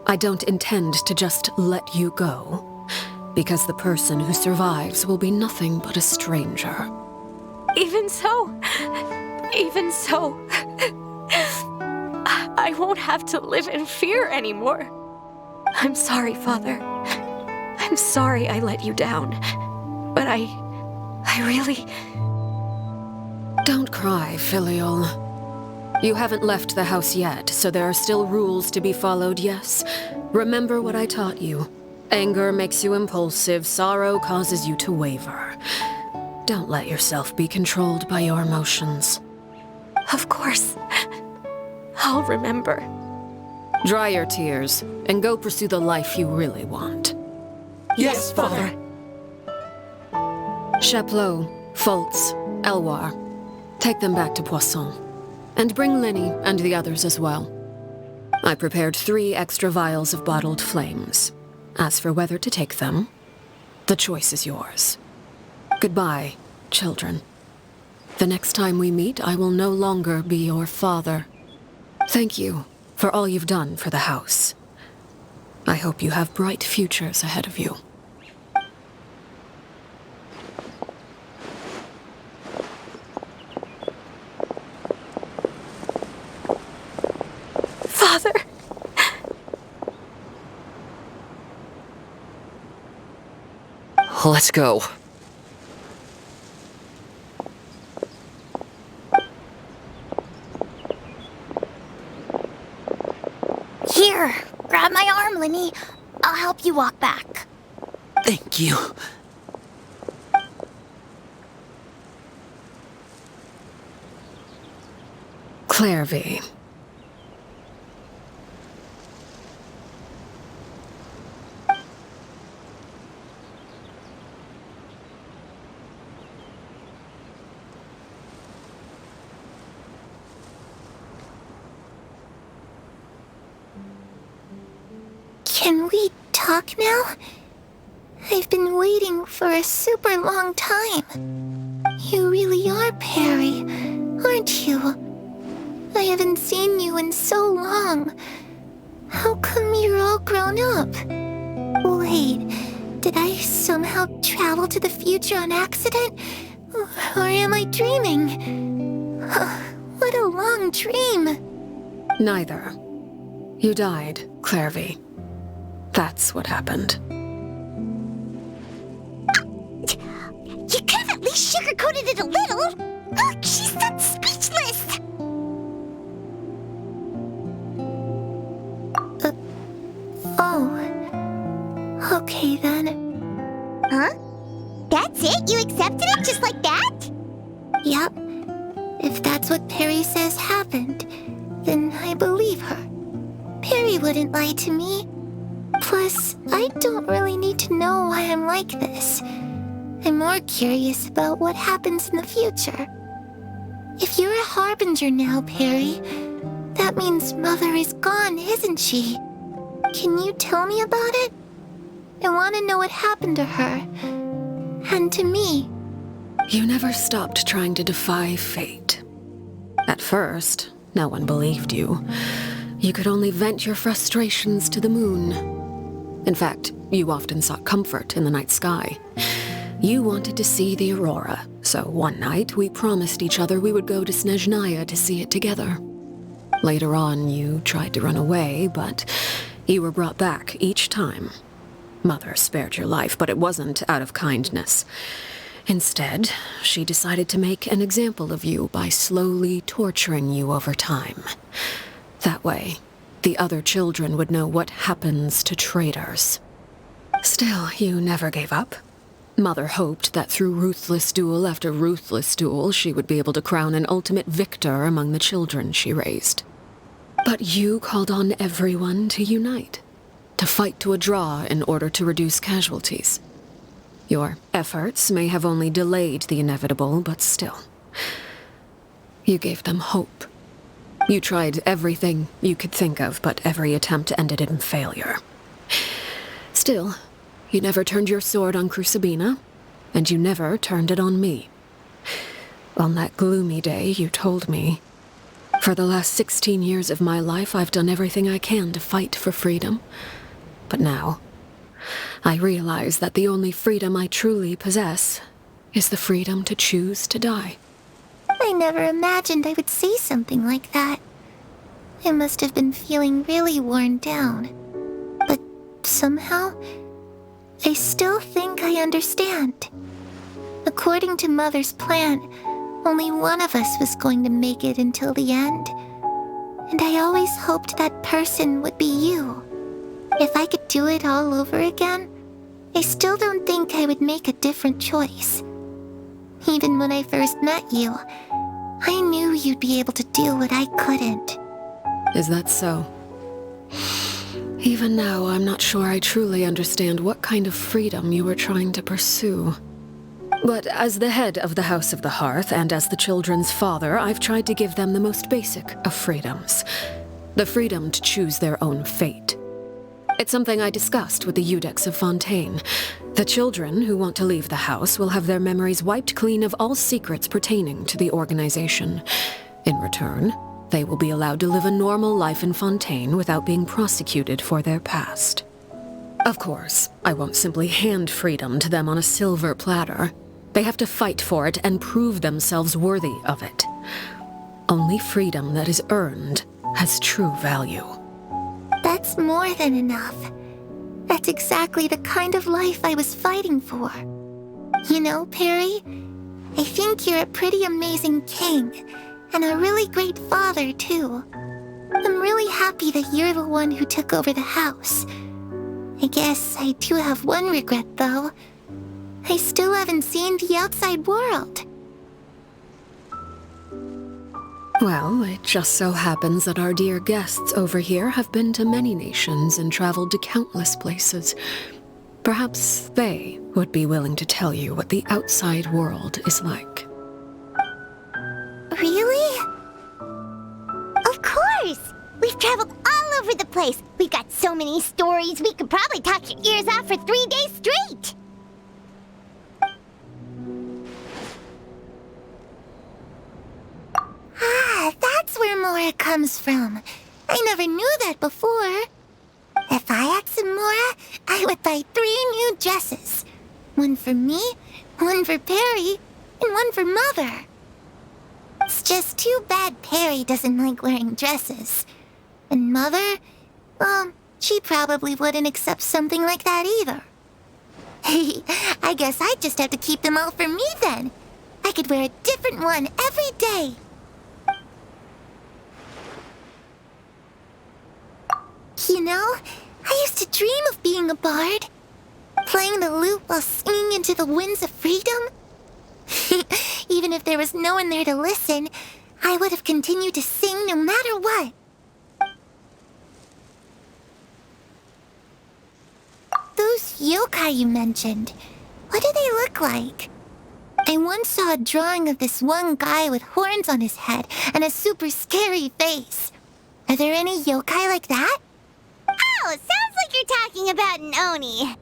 I don't intend to just let you go, because the person who survives will be nothing but a stranger. Even so, I won't have to live in fear anymore. I'm sorry, Father. I'm sorry I let you down. But I really... Don't cry, Filial. You haven't left the house yet, so there are still rules to be followed, yes? Remember what I taught you. Anger makes you impulsive, sorrow causes you to waver. Don't let yourself be controlled by your emotions. Of course. I'll remember. Dry your tears, and go pursue the life you really want. Yes, Father. Chaplot, Foltz, Elwar. Take them back to Poisson. And bring Lenny and the others as well. I prepared 3 extra vials of bottled flames. As for whether to take them, the choice is yours. Goodbye, children. The next time we meet, I will no longer be your father. Thank you for all you've done for the house. I hope you have bright futures ahead of you. Father! Let's go. Here, grab my arm, Lenny. I'll help you walk back. Thank you. Clairvy. Can we talk now? I've been waiting for a super long time. You really are Perry, aren't you? I haven't seen you in so long. How come you're all grown up? Wait, did I somehow travel to the future on accident? Or am I dreaming? What a long dream. Neither. You died, Clairvy. That's what happened. You could have at least sugarcoated it a little. Look, she's not speechless. Oh. Okay then. Huh? That's it? You accepted it just like that? Yep. If that's what Perry says happened, then I believe her. Perry wouldn't lie to me. Plus, I don't really need to know why I'm like this. I'm more curious about what happens in the future. If you're a harbinger now, Perry, that means Mother is gone, isn't she? Can you tell me about it? I want to know what happened to her. And to me. You never stopped trying to defy fate. At first, no one believed you. You could only vent your frustrations to the moon. In fact, you often sought comfort in the night sky. You wanted to see the aurora, so one night we promised each other we would go to Snezhnaya to see it together. Later on, you tried to run away, but you were brought back each time. Mother spared your life, but it wasn't out of kindness. Instead, she decided to make an example of you by slowly torturing you over time. That way, the other children would know what happens to traitors. Still, you never gave up. Mother hoped that through ruthless duel after ruthless duel, she would be able to crown an ultimate victor among the children she raised. But you called on everyone to unite, to fight to a draw in order to reduce casualties. Your efforts may have only delayed the inevitable, but still. You gave them hope. You tried everything you could think of, but every attempt ended in failure. Still, you never turned your sword on Crucibina, and you never turned it on me. On that gloomy day, you told me, "For the last 16 years of my life, I've done everything I can to fight for freedom. But now, I realize that the only freedom I truly possess is the freedom to choose to die." I never imagined I would say something like that. I must have been feeling really worn down. But somehow, I still think I understand. According to Mother's plan, only one of us was going to make it until the end. And I always hoped that person would be you. If I could do it all over again, I still don't think I would make a different choice. Even when I first met you, I knew you'd be able to do what I couldn't. Is that so? Even now, I'm not sure I truly understand what kind of freedom you were trying to pursue. But as the head of the House of the Hearth and as the children's father, I've tried to give them the most basic of freedoms. The freedom to choose their own fate. It's something I discussed with the Iudex of Fontaine. The children who want to leave the house will have their memories wiped clean of all secrets pertaining to the organization. In return, they will be allowed to live a normal life in Fontaine without being prosecuted for their past. Of course, I won't simply hand freedom to them on a silver platter. They have to fight for it and prove themselves worthy of it. Only freedom that is earned has true value. That's more than enough. That's exactly the kind of life I was fighting for. You know, Perry, I think you're a pretty amazing king, and a really great father, too. I'm really happy that you're the one who took over the house. I guess I do have one regret, though. I still haven't seen the outside world. Well, it just so happens that our dear guests over here have been to many nations and traveled to countless places. Perhaps they would be willing to tell you what the outside world is like. Really? Of course! We've traveled all over the place. We've got so many stories, we could probably talk your ears off for 3 days straight. Ah, that's where Mora comes from. I never knew that before. If I had some Mora, I would buy 3 new dresses. One for me, one for Perry, and one for Mother. It's just too bad Perry doesn't like wearing dresses. And Mother, well, she probably wouldn't accept something like that either. Hey, I guess I'd just have to keep them all for me then. I could wear a different one every day. You know, I used to dream of being a bard. Playing the lute while singing into the winds of freedom. Even if there was no one there to listen, I would have continued to sing no matter what. Those yokai you mentioned, what do they look like? I once saw a drawing of this one guy with horns on his head and a super scary face. Are there any yokai like that? Oh, sounds like you're talking about an Oni.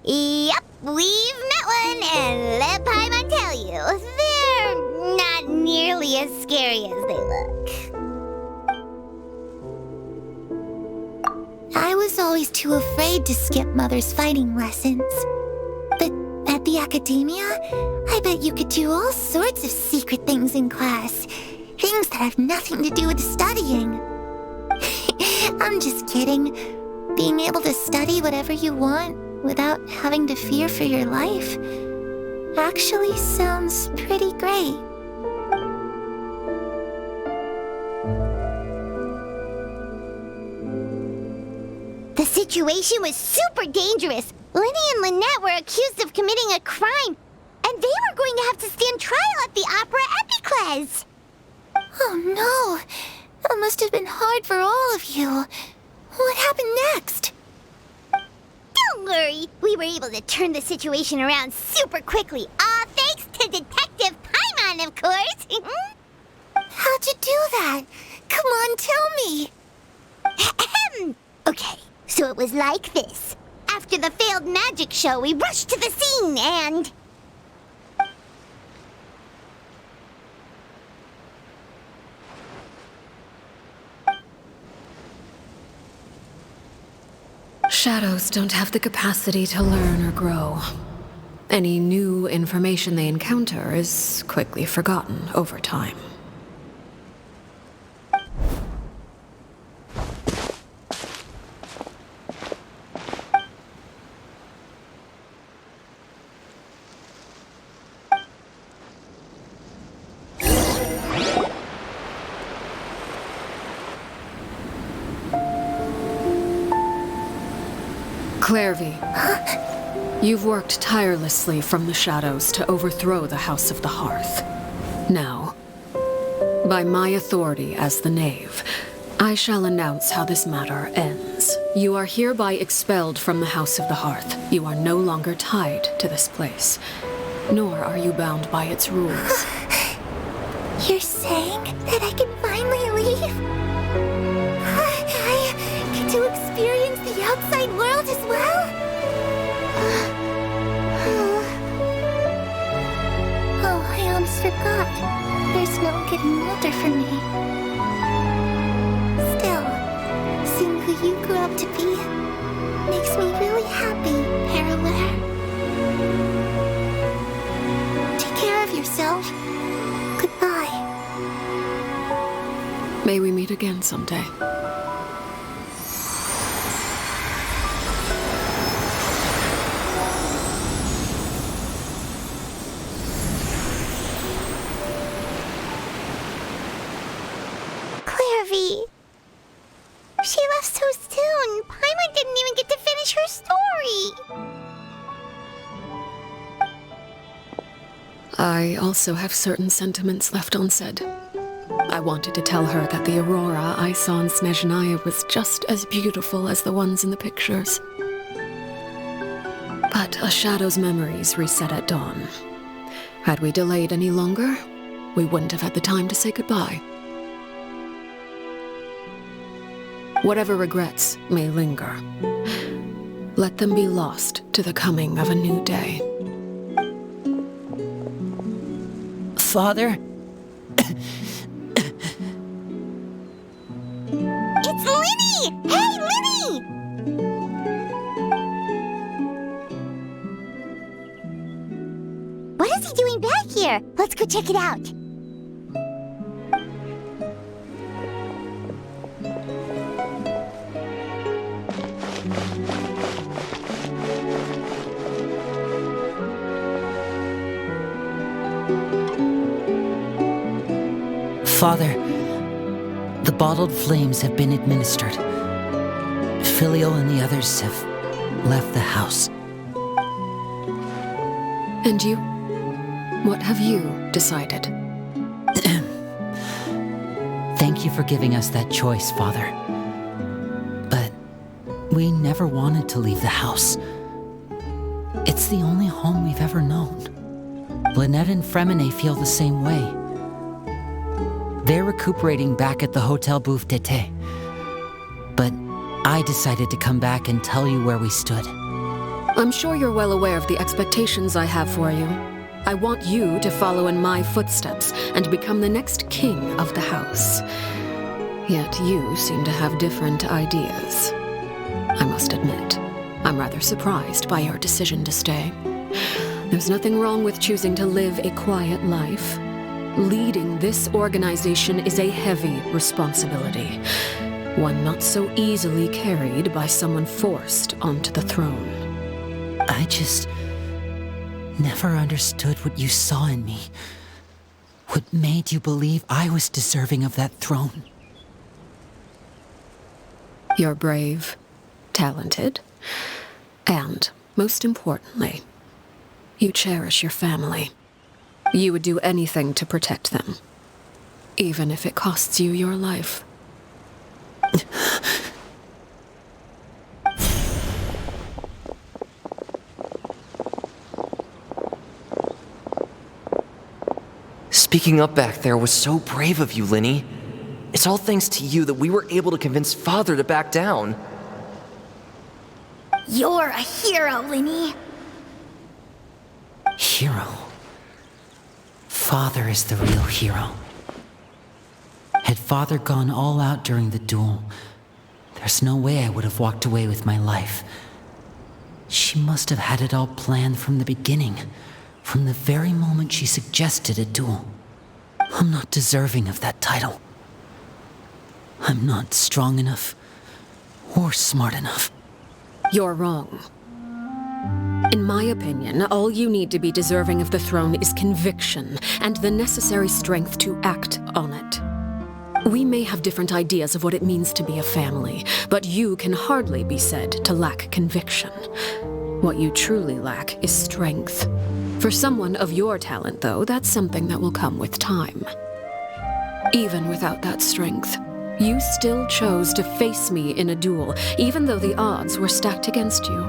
Yep, we've met one, and let Paimon tell you, they're not nearly as scary as they look. I was always too afraid to skip Mother's fighting lessons. But at the academia, I bet you could do all sorts of secret things in class. Things that have nothing to do with studying. I'm just kidding. Being able to study whatever you want without having to fear for your life actually sounds pretty great. The situation was super dangerous. Lenny and Lynette were accused of committing a crime, and they were going to have to stand trial at the Opera Epicles. Oh no, that must have been hard for all of you. What happened next? Don't worry, we were able to turn the situation around super quickly, all thanks to Detective Paimon, of course. How'd you do that? Come Come on, tell me. Okay, so it was like this. After the failed magic show, we rushed to the scene and... Shadows don't have the capacity to learn or grow. Any new information they encounter is quickly forgotten over time. Clairvy, you've worked tirelessly from the shadows to overthrow the House of the Hearth. Now, by my authority as the Knave, I shall announce how this matter ends. You are hereby expelled from the House of the Hearth. You are no longer tied to this place, nor are you bound by its rules. You're saying that I can finally leave? I get to experience the outside world as well? Oh, I almost forgot. There's no getting older for me. Still, seeing who you grew up to be makes me really happy, Parallel. Take care of yourself. Goodbye. May we meet again someday. Clairvy. She left so soon. Paimon didn't even get to finish her story. I also have certain sentiments left unsaid. I wanted to tell her that the aurora I saw in Snezhnaya was just as beautiful as the ones in the pictures. But a shadow's memories reset at dawn. Had we delayed any longer, we wouldn't have had the time to say goodbye. Whatever regrets may linger, let them be lost to the coming of a new day. Father? It's Linny! Hey, Linny! What is he doing back here? Let's go check it out. Father, the bottled flames have been administered. Filial and the others have left the house. And you? What have you decided? Thank you for giving us that choice, Father. But we never wanted to leave the house. It's the only home we've ever known. Lynette and Fremine feel the same way. They're recuperating back at the Hotel Bouffe d'été. But I decided to come back and tell you where we stood. I'm sure you're well aware of the expectations I have for you. I want you to follow in my footsteps and become the next king of the house. Yet you seem to have different ideas. I must admit, I'm rather surprised by your decision to stay. There's nothing wrong with choosing to live a quiet life. Leading this organization is a heavy responsibility, one not so easily carried by someone forced onto the throne. I just never understood what you saw in me. What made you believe I was deserving of that throne? You're brave, talented, and, most importantly, you cherish your family. You would do anything to protect them, even if it costs you your life. Speaking up back there was so brave of you, Linny. It's all thanks to you that we were able to convince Father to back down. You're a hero, Linny. Hero. Father is the real hero. Had Father gone all out during the duel, there's no way I would have walked away with my life. She must have had it all planned from the beginning, from the very moment she suggested a duel. I'm not deserving of that title. I'm not strong enough or smart enough. You're wrong. In my opinion, all you need to be deserving of the throne is conviction and the necessary strength to act on it. We may have different ideas of what it means to be a family, but you can hardly be said to lack conviction. What you truly lack is strength. For someone of your talent, though, that's something that will come with time. Even without that strength, you still chose to face me in a duel, even though the odds were stacked against you.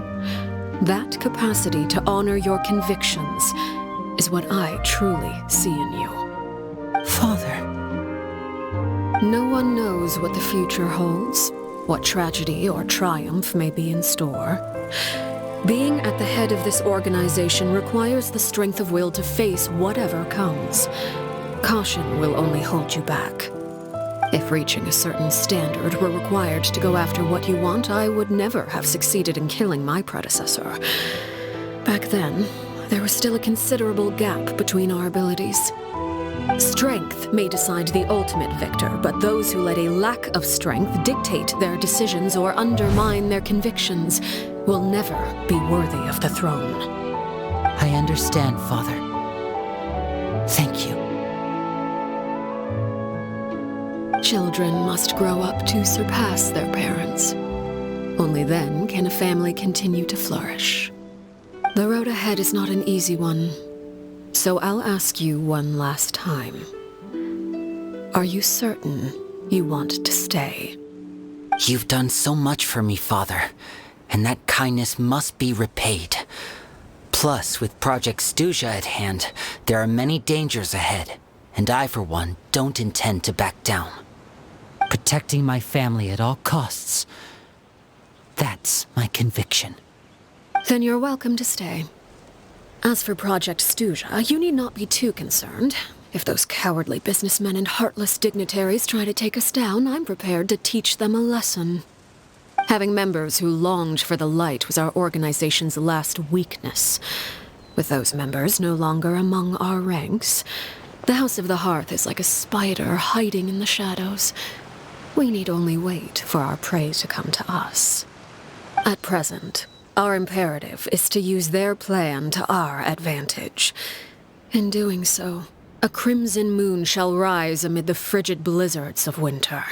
That capacity to honor your convictions is what I truly see in you. Father. No one knows what the future holds, what tragedy or triumph may be in store. Being at the head of this organization requires the strength of will to face whatever comes. Caution will only hold you back. If reaching a certain standard were required to go after what you want, I would never have succeeded in killing my predecessor. Back then, there was still a considerable gap between our abilities. Strength may decide the ultimate victor, but those who let a lack of strength dictate their decisions or undermine their convictions will never be worthy of the throne. I understand, Father. Thank you. Children must grow up to surpass their parents. Only then can a family continue to flourish. The road ahead is not an easy one, so I'll ask you one last time. Are you certain you want to stay? You've done so much for me, Father, and that kindness must be repaid. Plus, with Project Stuja at hand, there are many dangers ahead, and I, for one, don't intend to back down. Protecting my family at all costs. That's my conviction. Then you're welcome to stay. As for Project Stuja, you need not be too concerned. If those cowardly businessmen and heartless dignitaries try to take us down, I'm prepared to teach them a lesson. Having members who longed for the light was our organization's last weakness. With those members no longer among our ranks, the House of the Hearth is like a spider hiding in the shadows. We need only wait for our prey to come to us. At present, our imperative is to use their plan to our advantage. In doing so, a crimson moon shall rise amid the frigid blizzards of winter.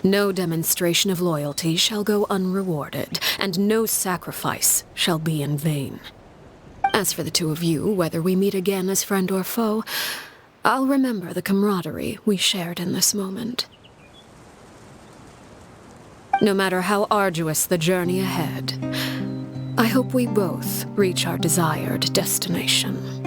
No demonstration of loyalty shall go unrewarded, and no sacrifice shall be in vain. As for the two of you, whether we meet again as friend or foe, I'll remember the camaraderie we shared in this moment. No matter how arduous the journey ahead, I hope we both reach our desired destination.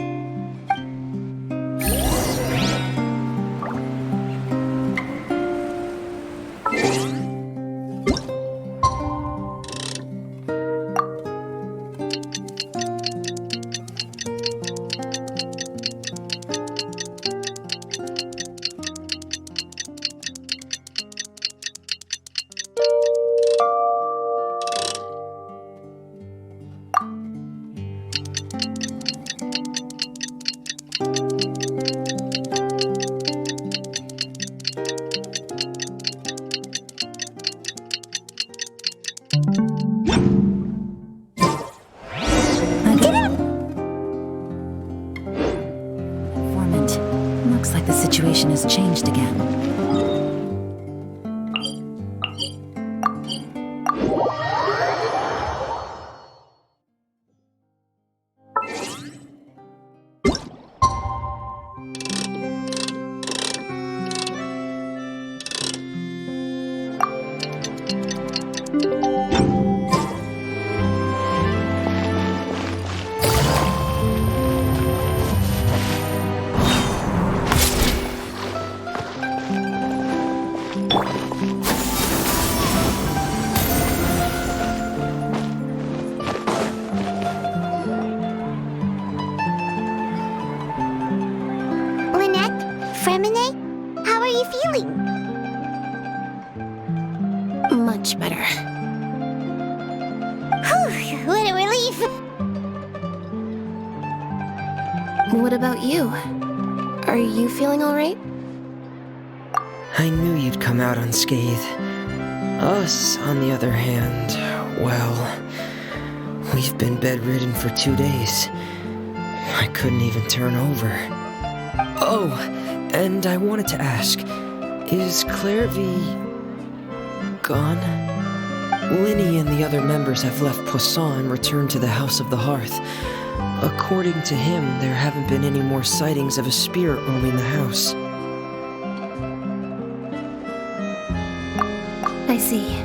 Looks like the situation has changed again. Fremine, how are you feeling? Much better. Whew, what a relief! What about you? Are you feeling alright? I knew you'd come out unscathed. Us, on the other hand, well, we've been bedridden for 2 days. I couldn't even turn over. Oh, and I wanted to ask, is Clairvy gone? Linny and the other members have left Poisson and returned to the House of the Hearth. According to him, there haven't been any more sightings of a spirit roaming the house. I see.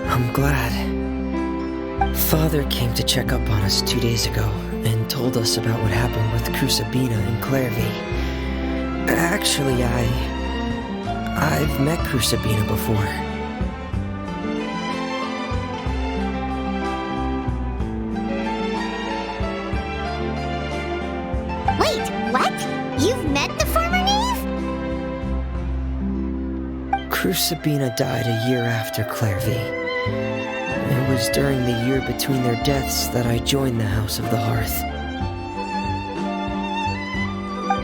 I'm glad. Father came to check up on us 2 days ago and told us about what happened with Crusabina and Clairvy. Actually, I've met Crusabina before. Wait, what? You've met the former knave? Crusabina died a year after Clairvy. It was during the year between their deaths that I joined the House of the Hearth.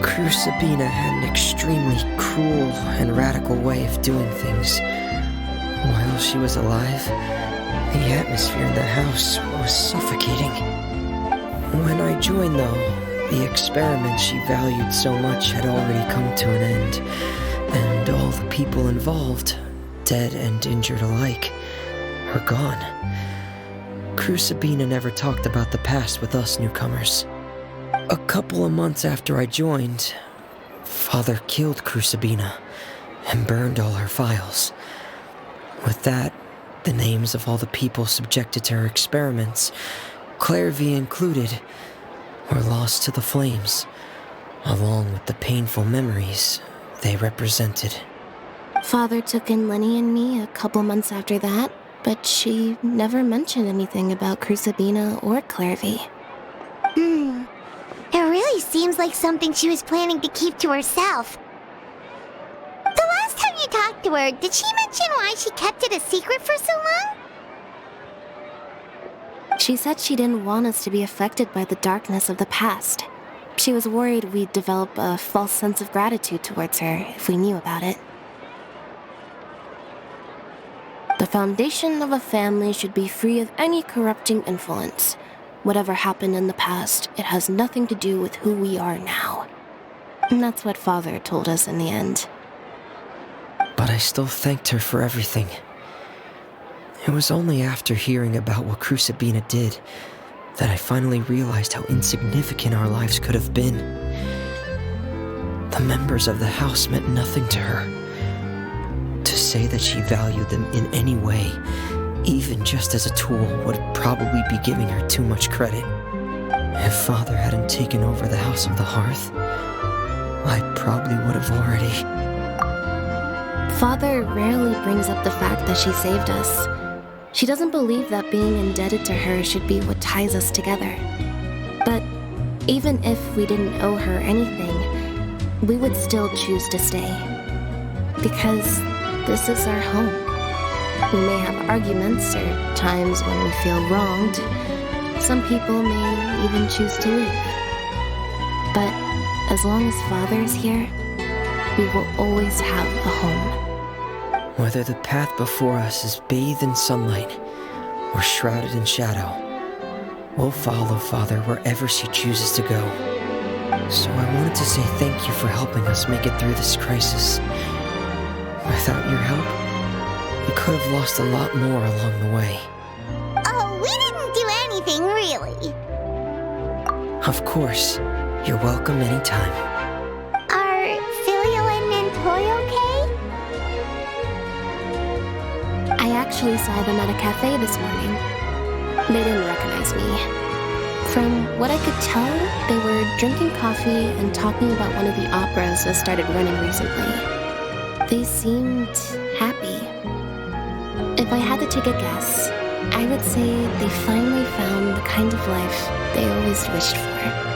Crusabina had an extremely cruel and radical way of doing things. While she was alive, the atmosphere in the house was suffocating. When I joined, though, the experiment she valued so much had already come to an end, and all the people involved, dead and injured alike, were gone. Crusabina never talked about the past with us newcomers. A couple of months after I joined, Father killed Crusabina and burned all her files. With that, the names of all the people subjected to her experiments, Clairvy included, were lost to the flames, along with the painful memories they represented. Father took in Lenny and me a couple months after that, but she never mentioned anything about Crusabina or Clairvy. It really seems like something she was planning to keep to herself. The last time you talked to her, did she mention why she kept it a secret for so long? She said she didn't want us to be affected by the darkness of the past. She was worried we'd develop a false sense of gratitude towards her if we knew about it. The foundation of a family should be free of any corrupting influence. Whatever happened in the past, it has nothing to do with who we are now. And that's what Father told us in the end. But I still thanked her for everything. It was only after hearing about what Crusabina did that I finally realized how insignificant our lives could have been. The members of the house meant nothing to her. To say that she valued them in any way, even just as a tool, would probably be giving her too much credit. If Father hadn't taken over the House of the Hearth, I probably would have already... Father rarely brings up the fact that she saved us. She doesn't believe that being indebted to her should be what ties us together. But even if we didn't owe her anything, we would still choose to stay. Because this is our home. We may have arguments or times when we feel wronged. Some people may even choose to leave. But as long as Father is here, we will always have a home. Whether the path before us is bathed in sunlight or shrouded in shadow, we'll follow Father wherever she chooses to go. So I wanted to say thank you for helping us make it through this crisis. Without your help, we could have lost a lot more along the way. Oh, we didn't do anything, really. Of course. You're welcome anytime. Are Filial and Toy okay? I actually saw them at a cafe this morning. They didn't recognize me. From what I could tell, they were drinking coffee and talking about one of the operas that started running recently. They seemed happy. If I had to take a guess, I would say they finally found the kind of life they always wished for.